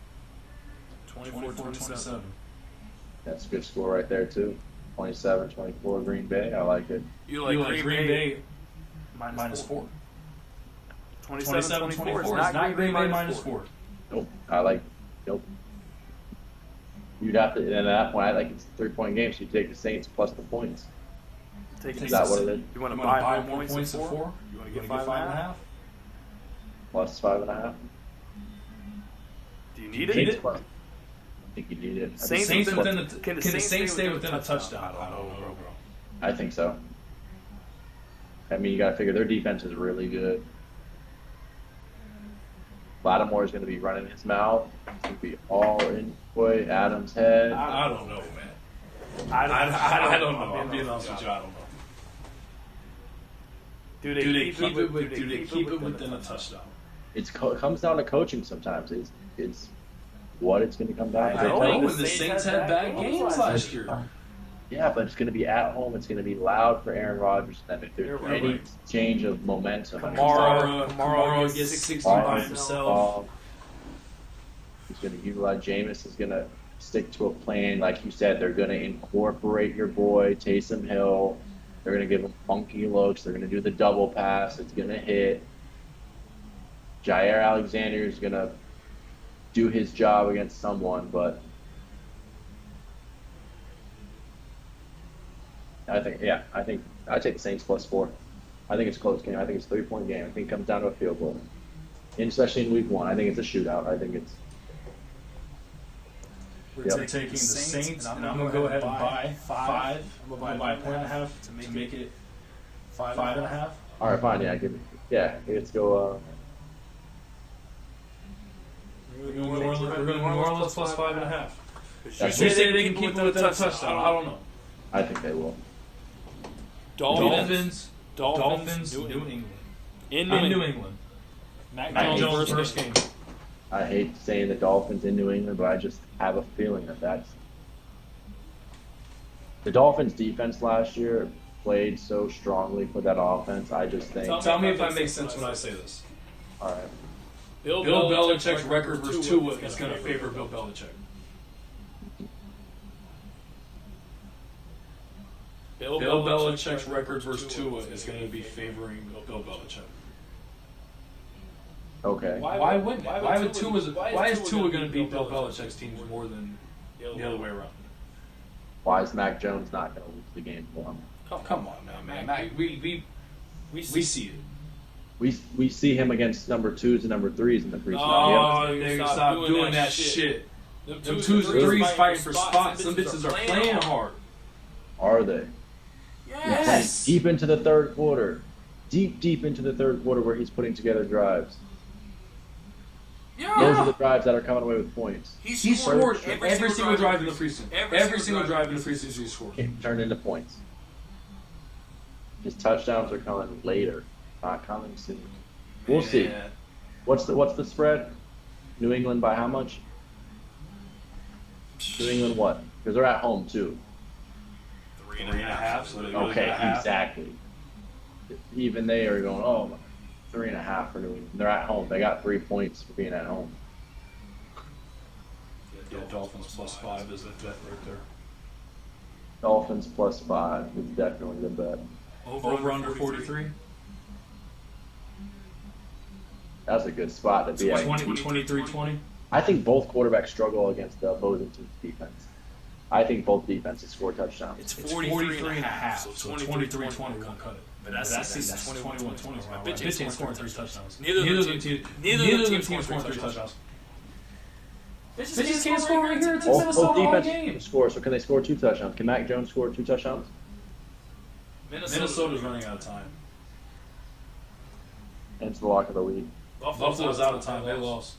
24-27. That's a good score right there, too. 27-24 Green Bay. I like it. You like Green Bay minus 4. 27-24 is not Green Bay minus 4. Nope. Nope. You'd have to, and at that point, I like it's a 3-point game, so you take the Saints plus the points. Is that what it is? You want to buy more points at 4? You want to get 5.5? Plus 5.5. Do you need it? I think you need it. Can the Saints stay within a touchdown? I don't know, bro. I think so. I mean, you got to figure their defense is really good. Lattimore is going to be running his mouth. It's going to be all in boy Adams' head. I don't know, man. I don't know. I'm being honest with you. I don't know. Do they keep it within a touchdown? It comes down to coaching sometimes. It's what it's going to come down to. I know when the Saints had bad games last year. Yeah, but it's going to be at home. It's going to be loud for Aaron Rodgers. And if there's any change of momentum, Kamara gets 60 by himself. He's going to utilize Jameis. Is going to stick to a plan. Like you said, they're going to incorporate your boy, Taysom Hill. They're going to give him funky looks. They're going to do the double pass. It's going to hit. Jair Alexander is going to do his job against someone, but I think I take the Saints plus 4. I think it's a close game. I think it's a 3-point game. I think it comes down to a field goal, and especially in week 1. I think it's a shootout. I think it's. We're taking the Saints, and I'm going to go ahead and buy 5. I'm going to buy a 1.5 to make it 5.5. All right, fine. Let's go. We're going to New Orleans plus 5.5. You say they can keep it within a touchdown. I don't know. I think they will. Dolphins, New England. In New England. Mac Jones first game. I hate saying the Dolphins in New England, but I just have a feeling that's the Dolphins' defense last year played so strongly for that offense. I just think. Tell me if that makes sense when I say this. All right. Bill Belichick's record versus Tua is going to favor Bill Belichick. Bill Belichick's record versus Tua is going to be favoring Bill Belichick. Okay. Why wouldn't? Why is Tua going to beat Bill Belichick's teams more than the other way around? Why is Mac Jones not going to lose the game for him? Come on now, man. We see it. We see him against number 2s and number 3s in the preseason. Oh, nigga, stop doing that shit. Them 2s and 3s fighting for spots. Them bitches are playing hard. Are they? Yes. Deep into the third quarter. Deep into the third quarter where he's putting together drives. Yeah. Those are the drives that are coming away with points. He scored every single drive in the preseason. Every single drive in the preseason he scored. It turned into points. His touchdowns are coming later, not coming soon. We'll see. What's the spread? New England by how much? New England what? Because they're at home too. 3.5. So Okay, exactly. Even they are going, 3.5 for New England. They're at home. They got 3 points for being at home. Yeah, Dolphins +5 is the bet right there. Dolphins +5 is definitely the bet. Over under 43. That's a good spot to be at. 23-20. I think both quarterbacks struggle against the opposing team's defense. I think both defenses score touchdowns. It's 43.5. So 23-20 won't cut it. But that's 21-20. My bitch ain't scoring 3 touchdowns. Neither of the teams scoring 3 touchdowns. Bitches can't score right here. It's Minnesota all Both game. defenses score. So can they score 2 touchdowns? Can Mac Jones score 2 touchdowns? Minnesota's running out of time. And it's the lock of the week. Buffalo's out of time. They lost.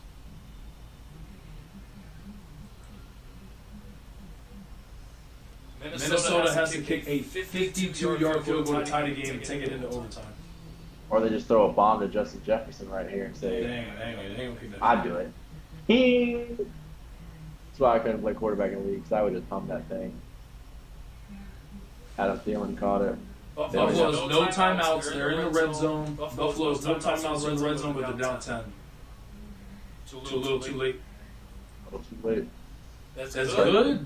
Minnesota has to kick a 52-yard field goal to tie the game and take it into overtime. Or they just throw a bomb to Justin Jefferson right here and say, They ain't gonna kick that. I'd do it. That's why I couldn't play quarterback in the league, because I would just pump that thing. Adam Thielen caught it. Buffalo's no timeouts. They're in the red zone. Buffalo's no timeouts. They're in the red zone, but they're down 10. Too little, too late. Oh, too late. That's good.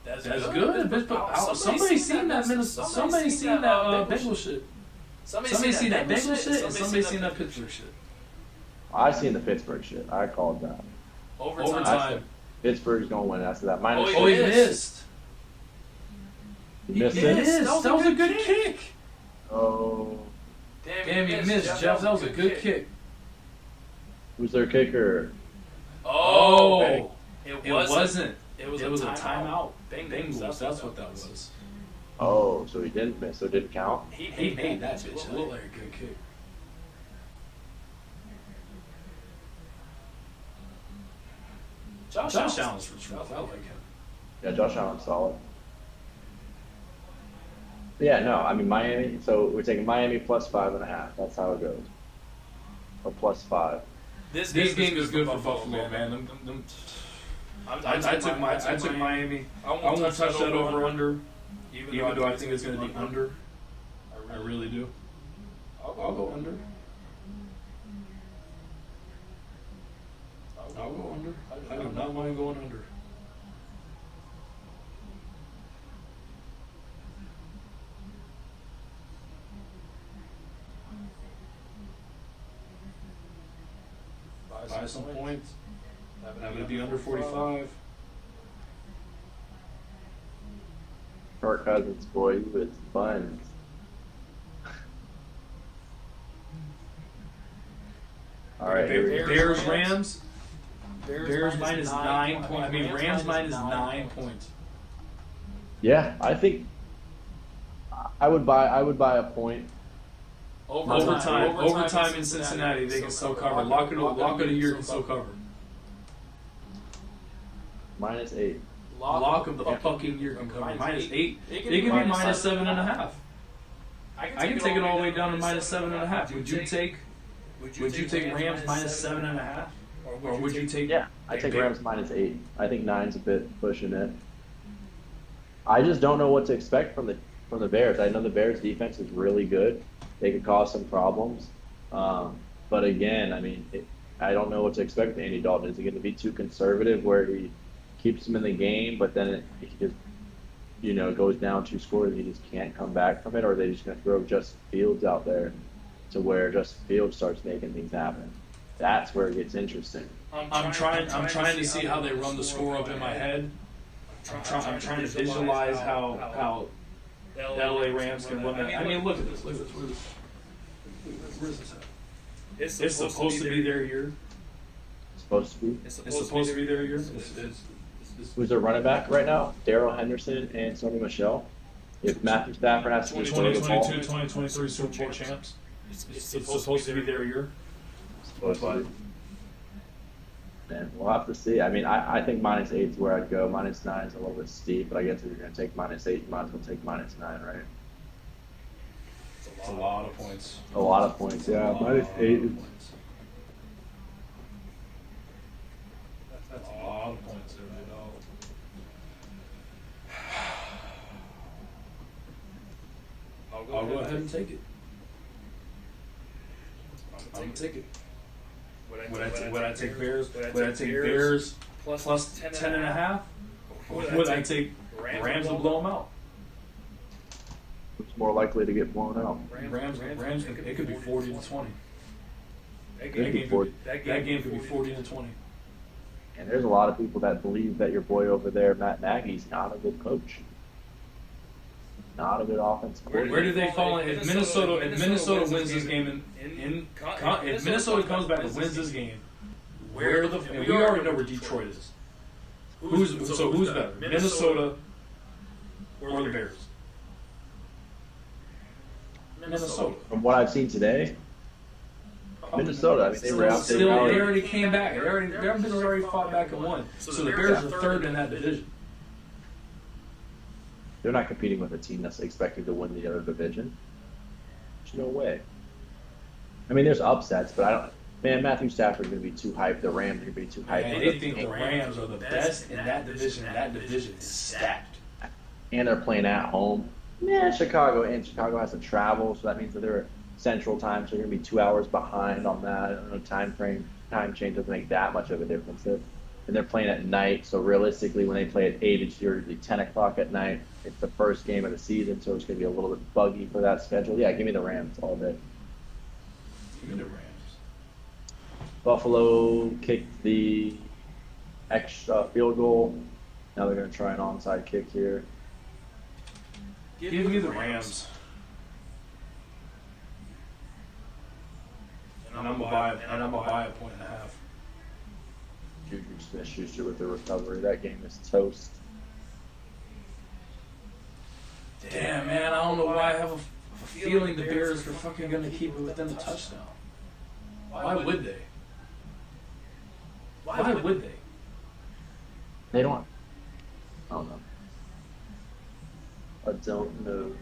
That's good. Somebody seen that Minnesota. Somebody seen that Bengal shit. Somebody seen that Bengal shit, and somebody seen that Pittsburgh shit. I seen the Pittsburgh shit. I called that. Overtime. Pittsburgh's gonna win after that. Oh, he missed. He missed it. That was a good kick. Oh. Damn, he missed, Jeff. That was a good kick. Who's their kicker? Oh, it wasn't. It was a timeout. Bengals. That's what that was. Oh, so he didn't miss. So it didn't count. He made that bitch. It looked like a good kick. Josh Allen's for truth. I like him. Yeah, Josh Allen's solid. Yeah, no, I mean Miami. So we're taking Miami +5.5. That's how it goes. Or +5. This game is good for Buffalo, man. I took Miami. I won't touch that over under, even though I think it's going to be under. I really do. I'll go under. I'll go under. I do not mind going under. Buy some points. Have it be under 45. Kirk Cousins, boy, he was buns. All right, Bears Rams. Bears minus 9 points. I mean Rams minus 9 points. Yeah, I think I would buy a point. Overtime in Cincinnati, they can still cover. Lock of the year can still cover. -8. Lock of the fucking year can cover. -8. They can be -7.5. I can take it all the way down to -7.5. Would you take Rams -7.5? Or would you take? Yeah, I take Rams -8. I think 9's a bit pushing it. I just don't know what to expect from the Bears. I know the Bears defense is really good. They could cause some problems. But again, I mean, I don't know what to expect with Andy Dalton. Is he going to be too conservative where he keeps him in the game, but then he just goes down 2 scores and he just can't come back from it, or are they just going to throw Justin Fields out there to where Justin Fields starts making things happen? That's where it gets interesting. I'm trying to see how they run the score up in my head. I'm trying to visualize how the LA Rams can run that. I mean, look at this. Where's this at? It's supposed to be their year. Supposed to be. It's supposed to be their year. Who's their running back right now? Darrell Henderson and Sony Michel. If Matthew Stafford has to be 2022, 2023 Super Bowl champs. It's supposed to be their year. Supposed to be. Man, we'll have to see. I mean, I think -8 is where I'd go. -9 is a little bit steep, but I guess if you're going to take -8, you might as well take -9, right? It's a lot of points. A lot of points, yeah. -8. That's a lot of points there, I'll go ahead and take it. I'm gonna take it. Would I take Bears? Would I take Bears plus 10.5? Would I take Rams to blow them out? Who's more likely to get blown out? Rams. It could be 40-20. That Could be game 40. could be 40-20. And there's a lot of people that believe that your boy over there, Matt Nagy's not a good coach. Not a good offensive coordinator. Where do they fall in? If Minnesota wins this game, if Minnesota comes back and wins this game, we already know where Detroit is. Who's better, Minnesota or the Bears? Minnesota. From what I've seen today, Minnesota. I mean, they were out there. They already came back. Their business already fought back and won. So the Bears are third in that division. They're not competing with a team that's expected to win the other division. There's no way. I mean, there's upsets, but I don't. Man, Matthew Stafford's going to be too hyped. The Rams are going to be too hyped. Man, they think the Rams are the best in that division, and that division is stacked. And they're playing at home. Man, Chicago has to travel, so that means that they're Central Time, so they're going to be 2 hours behind on that. I don't know, time change doesn't make that much of a difference. And they're playing at night, so realistically, when they play at 8, it's usually 10 o'clock at night. It's the first game of the season, so it's going to be a little bit buggy for that schedule. Yeah, give me the Rams all day. Give me the Rams. Buffalo kicked the extra field goal. Now they're going to try an onside kick here. Give me the Rams. And I'm gonna buy a 1.5. Juju Smith-Schuster with the recovery. That game is toast. Damn, man, I don't know why I have a feeling the Bears are fucking gonna keep it within a touchdown. Why would they? Why would they? They don't. I don't know. I don't know.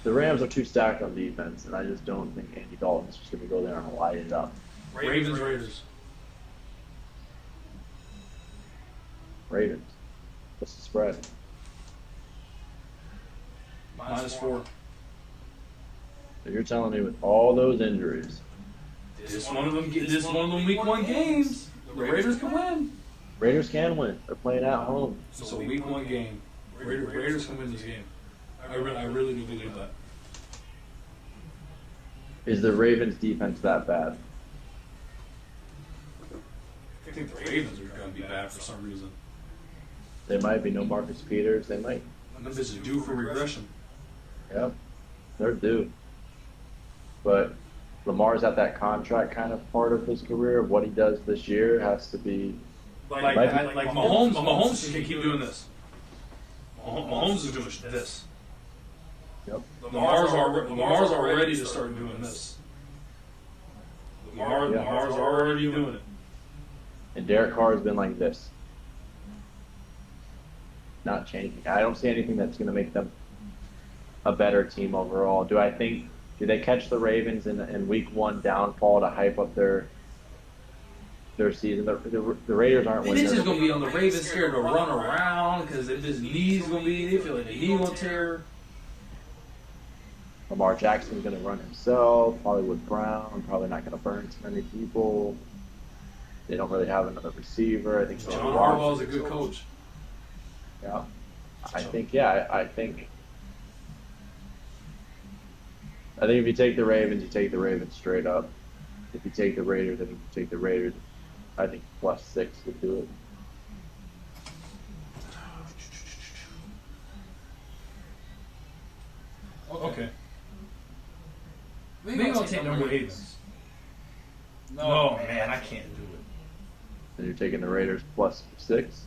The Rams are too stacked on defense, and I just don't think Andy Dalton's just going to go there and light it up. Ravens. Ravens. What's the spread? -4. So you're telling me with all those injuries, This one of them week 1 games. The Raiders can win. Raiders can win. They're playing at home. It's a week 1 game. Raiders can win this game. I really do believe that. Is the Ravens defense that bad? I think the Ravens are going to be bad for some reason. They might be. No Marcus Peters. They might. This is due for regression. Yep. They're due. But Lamar's at that contract kind of part of his career. What he does this year has to be. Like Mahomes just can keep doing this. Mahomes is doing this. Yep. Lamar's already to start doing this. Lamar's already doing it. And Derek Carr has been like this. Not changing. I don't see anything that's going to make them a better team overall. Do they catch the Ravens in week 1 downfall to hype up their season? The Raiders aren't winning. This is going to be on the Ravens scared to run around because his knee's going to be, they feel like the knee will tear. Lamar Jackson's going to run himself. Hollywood Brown probably not going to burn too many people. They don't really have another receiver. I think John Harbaugh's a good coach. Yeah. I think, yeah, I think if you take the Ravens, you take the Ravens straight up. If you take the Raiders, I think you take the Raiders. I think +6 would do it. Okay. Maybe I'll take the Ravens. No, man, I can't do it. And you're taking the Raiders +6,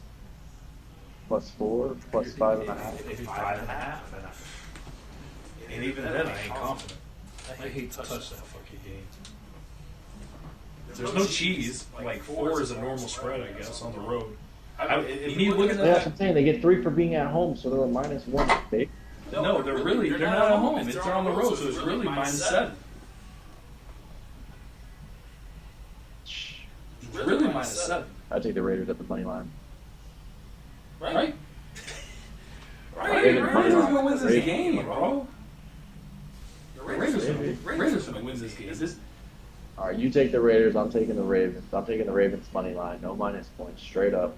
+4, +5.5. Maybe 5.5. And even then, I ain't confident. I hate to touch that fucking game. There's no cheese. Like 4 is a normal spread, I guess, on the road. You need to look at Yeah, that's what that. I'm saying. They get 3 for being at home, so they're -1. Big. No, they're not at home. They're on the road, so it's really -7. It's really -7. I take the Raiders at the money line. Right? Raiders Raiders money gonna line. win this Raiders. game, bro. The Raiders gonna win this game. All right, you take the Raiders. I'm taking the Ravens. I'm taking the Ravens money line. No minus points, straight up.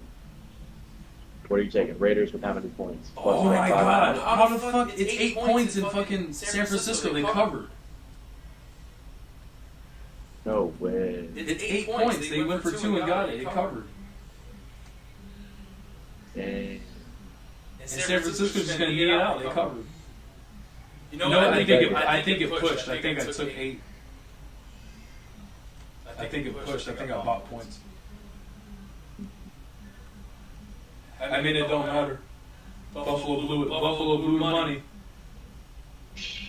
What are you taking? Raiders with how many points? Oh my 5.5? god! How the fuck? It's 8 points in fucking San Francisco. They covered. No way. It's 8 points. They went for 2 and got it. They covered. Dang. And San Francisco's just gonna get it out. They covered. You know, I think it pushed. I think I took 8. I think it pushed. I think I bought points. I mean, it don't matter. Buffalo blew it. Buffalo blew money.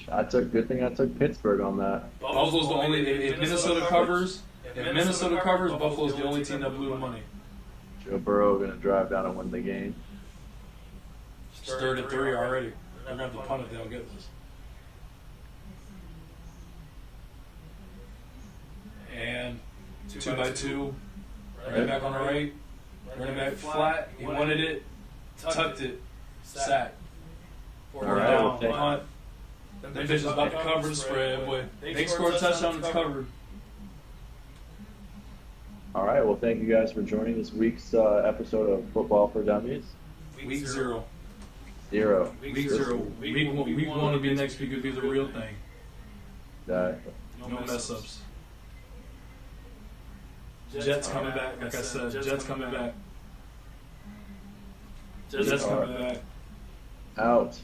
Good thing I took Pittsburgh on that. Buffalo's the only. If Minnesota covers, Buffalo's the only team that blew money. Joe Burrow gonna drive down and win the game. It's 3rd and 3 already. They're gonna have to punt it. They don't get this. And 2x2, running back on the right, running back flat. He wanted it, tucked it, sack. All right, Down, well, thank- punt. Them bitches about to cover the spread, boy. They score a touchdown, it's covered. All right, well, thank you guys for joining this week's episode of Football for Dummies. Week 0. 0. Week 0. Week 1 will be next week. It'll be the real thing. Exactly. No mess ups. Jets coming back, like I said. Jets coming back. Jets coming back. Out.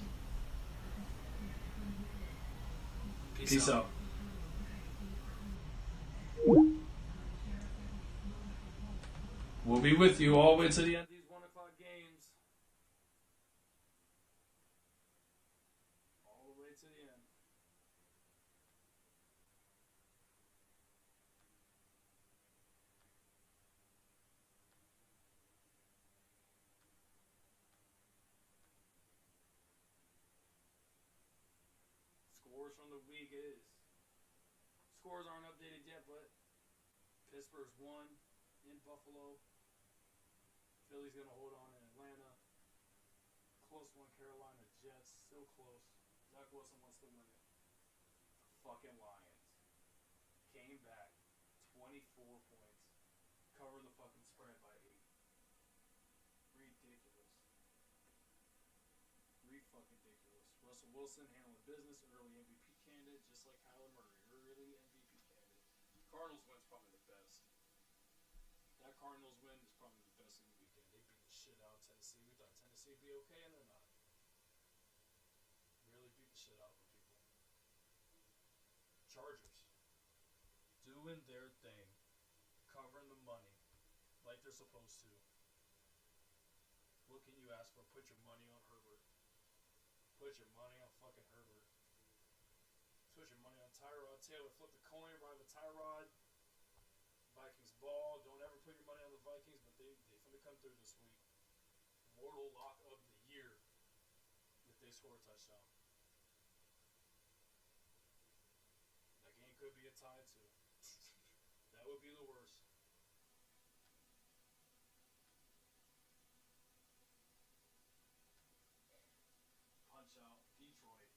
Peace out. We'll be with you all the way to the end of these 1 o'clock games. All the way to the end. Scores from the week is. Scores aren't updated yet, but Pittsburgh's won in Buffalo. Philly's going to hold on in Atlanta. Close one, Carolina Jets. Still close. Zach Wilson wants to win it. The fucking Lions came back 24 points. Covered the fucking spread by 8. Ridiculous. Fucking ridiculous. Russell Wilson handling business. Early MVP candidate, just like Kyler Murray. Early MVP candidate. Cardinals win's probably the best. That Cardinals win is probably the best in the weekend. They beat the shit out of Tennessee. We thought Tennessee would be okay, and they're not. Really beat the shit out of them, people. Chargers. Doing their thing. Covering the money. Like they're supposed to. What can you ask for? Put your money on Herbert. Put your money on fucking Herbert. Put your money on Tyrod Taylor. Flip the coin, ride with Tyrod. Vikings ball. Don't ever put your money on the Vikings, but they finna come through this week. Mortal lock of the year if they score a touchdown. That game could be a tie too. That would be the worst. Punch out Detroit.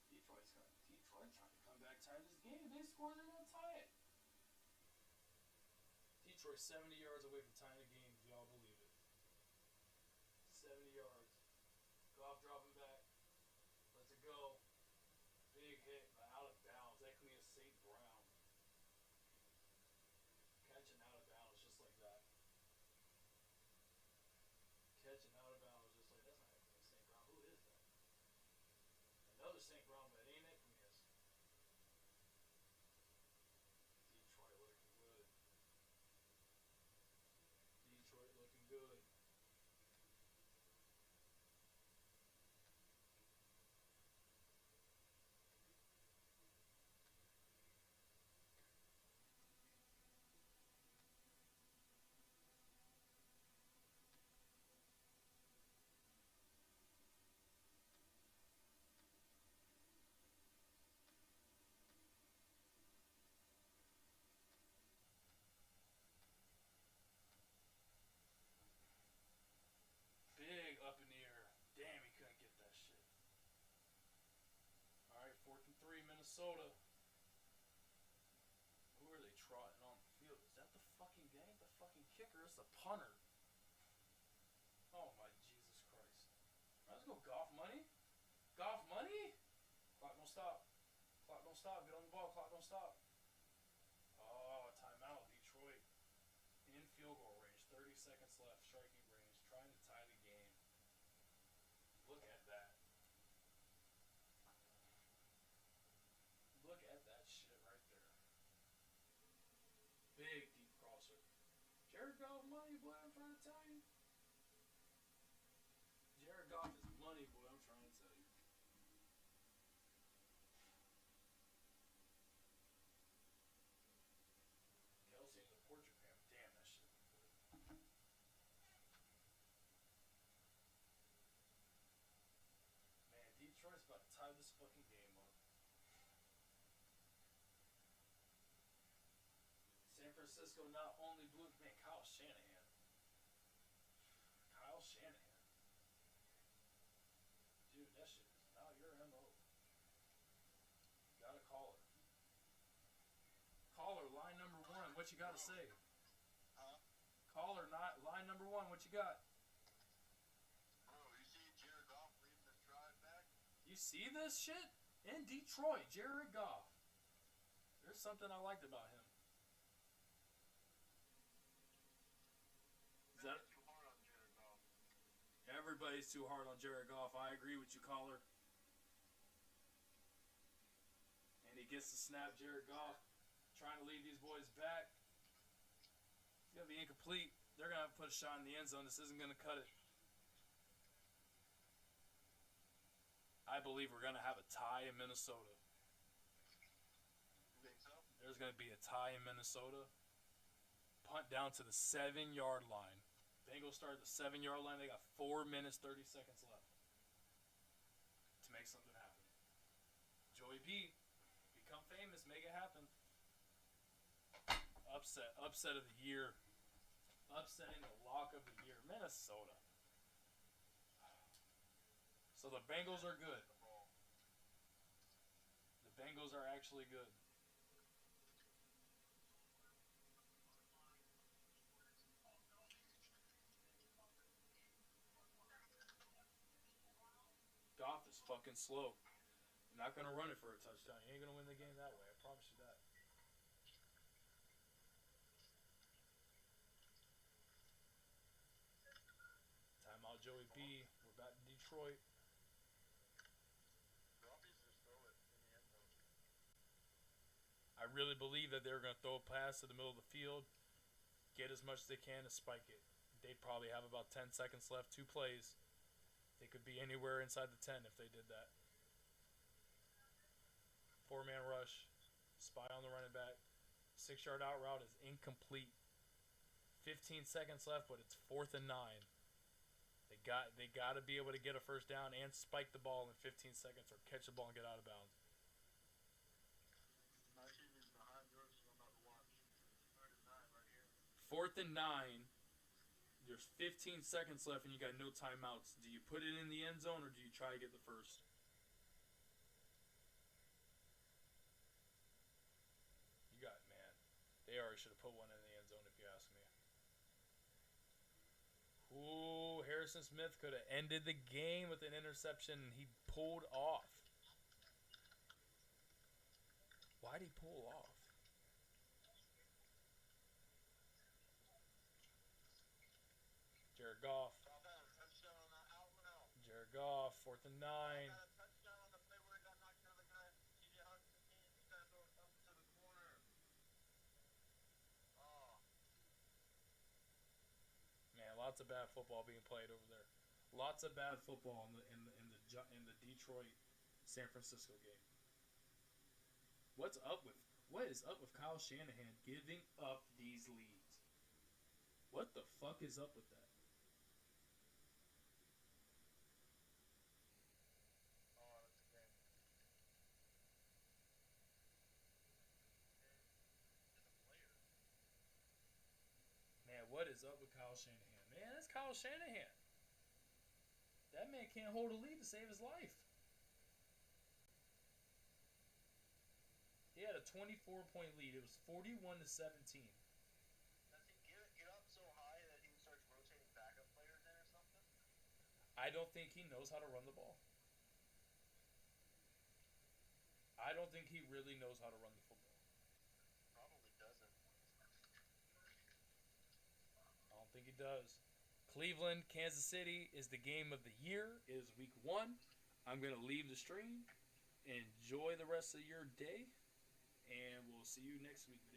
Detroit trying to come back, tie this game. If they score, they're gonna tie it. Detroit 70 yards away from tying the game, if y'all believe it. hit out of bounds. That could be a St. Brown. Catching out of bounds just like that. Catching out of bounds just like that's not Equineus St. Brown. Who is that? Another St. Brown, but it ain't Equineus. Detroit looking good. Detroit looking good. Big up in the air. Damn, he couldn't get that shit. Alright, 4th and 3, Minnesota. Who are they trotting on the field? Is that the fucking game? The fucking kicker? It's the punter. Oh my Jesus Christ. Let's go golf money. Golf money? Clock don't stop. Clock don't stop. Get on the ball. Clock don't stop. Oh, timeout, Detroit. In field goal range. 30 seconds left. Striking range. Trying to tie the game. Look at that. Look at that shit right there. Big deep crosser. Jared Goff money, boy, I'm trying to tell you. Jared Goff is money, boy, I'm trying to tell you. Kelsey in the portrait cam. Damn, that shit. Man, Detroit's about to tie this fucking game up. San Francisco not only blew, man, Kyle Shanahan. Kyle Shanahan. Dude, that shit is not your MO. You gotta call it. Caller, line number 1, what you gotta say? Huh? Caller, not line number 1, what you got? Bro, you see Jared Goff leading the drive back? You see this shit? In Detroit, Jared Goff. There's something I liked about him. Is that Too hard on Jared Goff. everybody's too hard on Jared Goff? I agree with you, caller. And he gets to snap Jared Goff, trying to lead these boys back. It's gonna be incomplete. They're gonna have to put a shot in the end zone. This isn't gonna cut it. I believe we're gonna have a tie in Minnesota. You think so? There's gonna be a tie in Minnesota. Punt down to the 7-yard line. Bengals start at the 7-yard line. They got 4 minutes, 30 seconds left to make something happen. Joey B, become famous, make it happen. Upset of the year. Upsetting the lock of the year. Minnesota. So the Bengals are good. The ball. The Bengals are actually good. Goff is fucking slow. You're not going to run it for a touchdown. You ain't going to win the game that way. I promise you that. Timeout, Joey B. We're back to Detroit. Dummies just throw it in the end zone. I really believe that they're going to throw a pass to the middle of the field, get as much as they can to spike it. They'd probably have about 10 seconds left, 2 plays. They could be anywhere inside the 10 if they did that. 4-man rush, spy on the running back. 6-yard out route is incomplete. 15 seconds left, but it's 4th and 9. They got to be able to get a first down and spike the ball in 15 seconds or catch the ball and get out of bounds. My team is behind yours, so I'm about to watch. 3rd and 9 right here. 4th and 9. There's 15 seconds left and you got no timeouts. Do you put it in the end zone or do you try to get the first? You got it, man. They already should have put one in the end zone if you ask me. Ooh, Harrison Smith could have ended the game with an interception. He pulled off. Why'd he pull off? Jared Goff. Goff had a touchdown on that out route. Jared Goff, 4th and 9. Got a touchdown on the play where he got knocked out of the guy. TJ Hawkinson came. He's trying to throw it up to the corner. Oh. Man, lots of bad football being played over there. Lots of bad football in the Detroit San Francisco game. What is up with Kyle Shanahan giving up these leads? What the fuck is up with that? Oh, that's a game. Just a player. Man, what is up with Kyle Shanahan? Man, that's Kyle Shanahan. That man can't hold a lead to save his life. He had a 24-point lead. It was 41-17. Does he get up so high that he starts rotating backup players in or something? I don't think he knows how to run the ball. I don't think he really knows how to run the football. Probably doesn't. I don't think he does. Cleveland, Kansas City is the game of the year. It is week 1. I'm going to leave the stream. Enjoy the rest of your day. And we'll see you next week.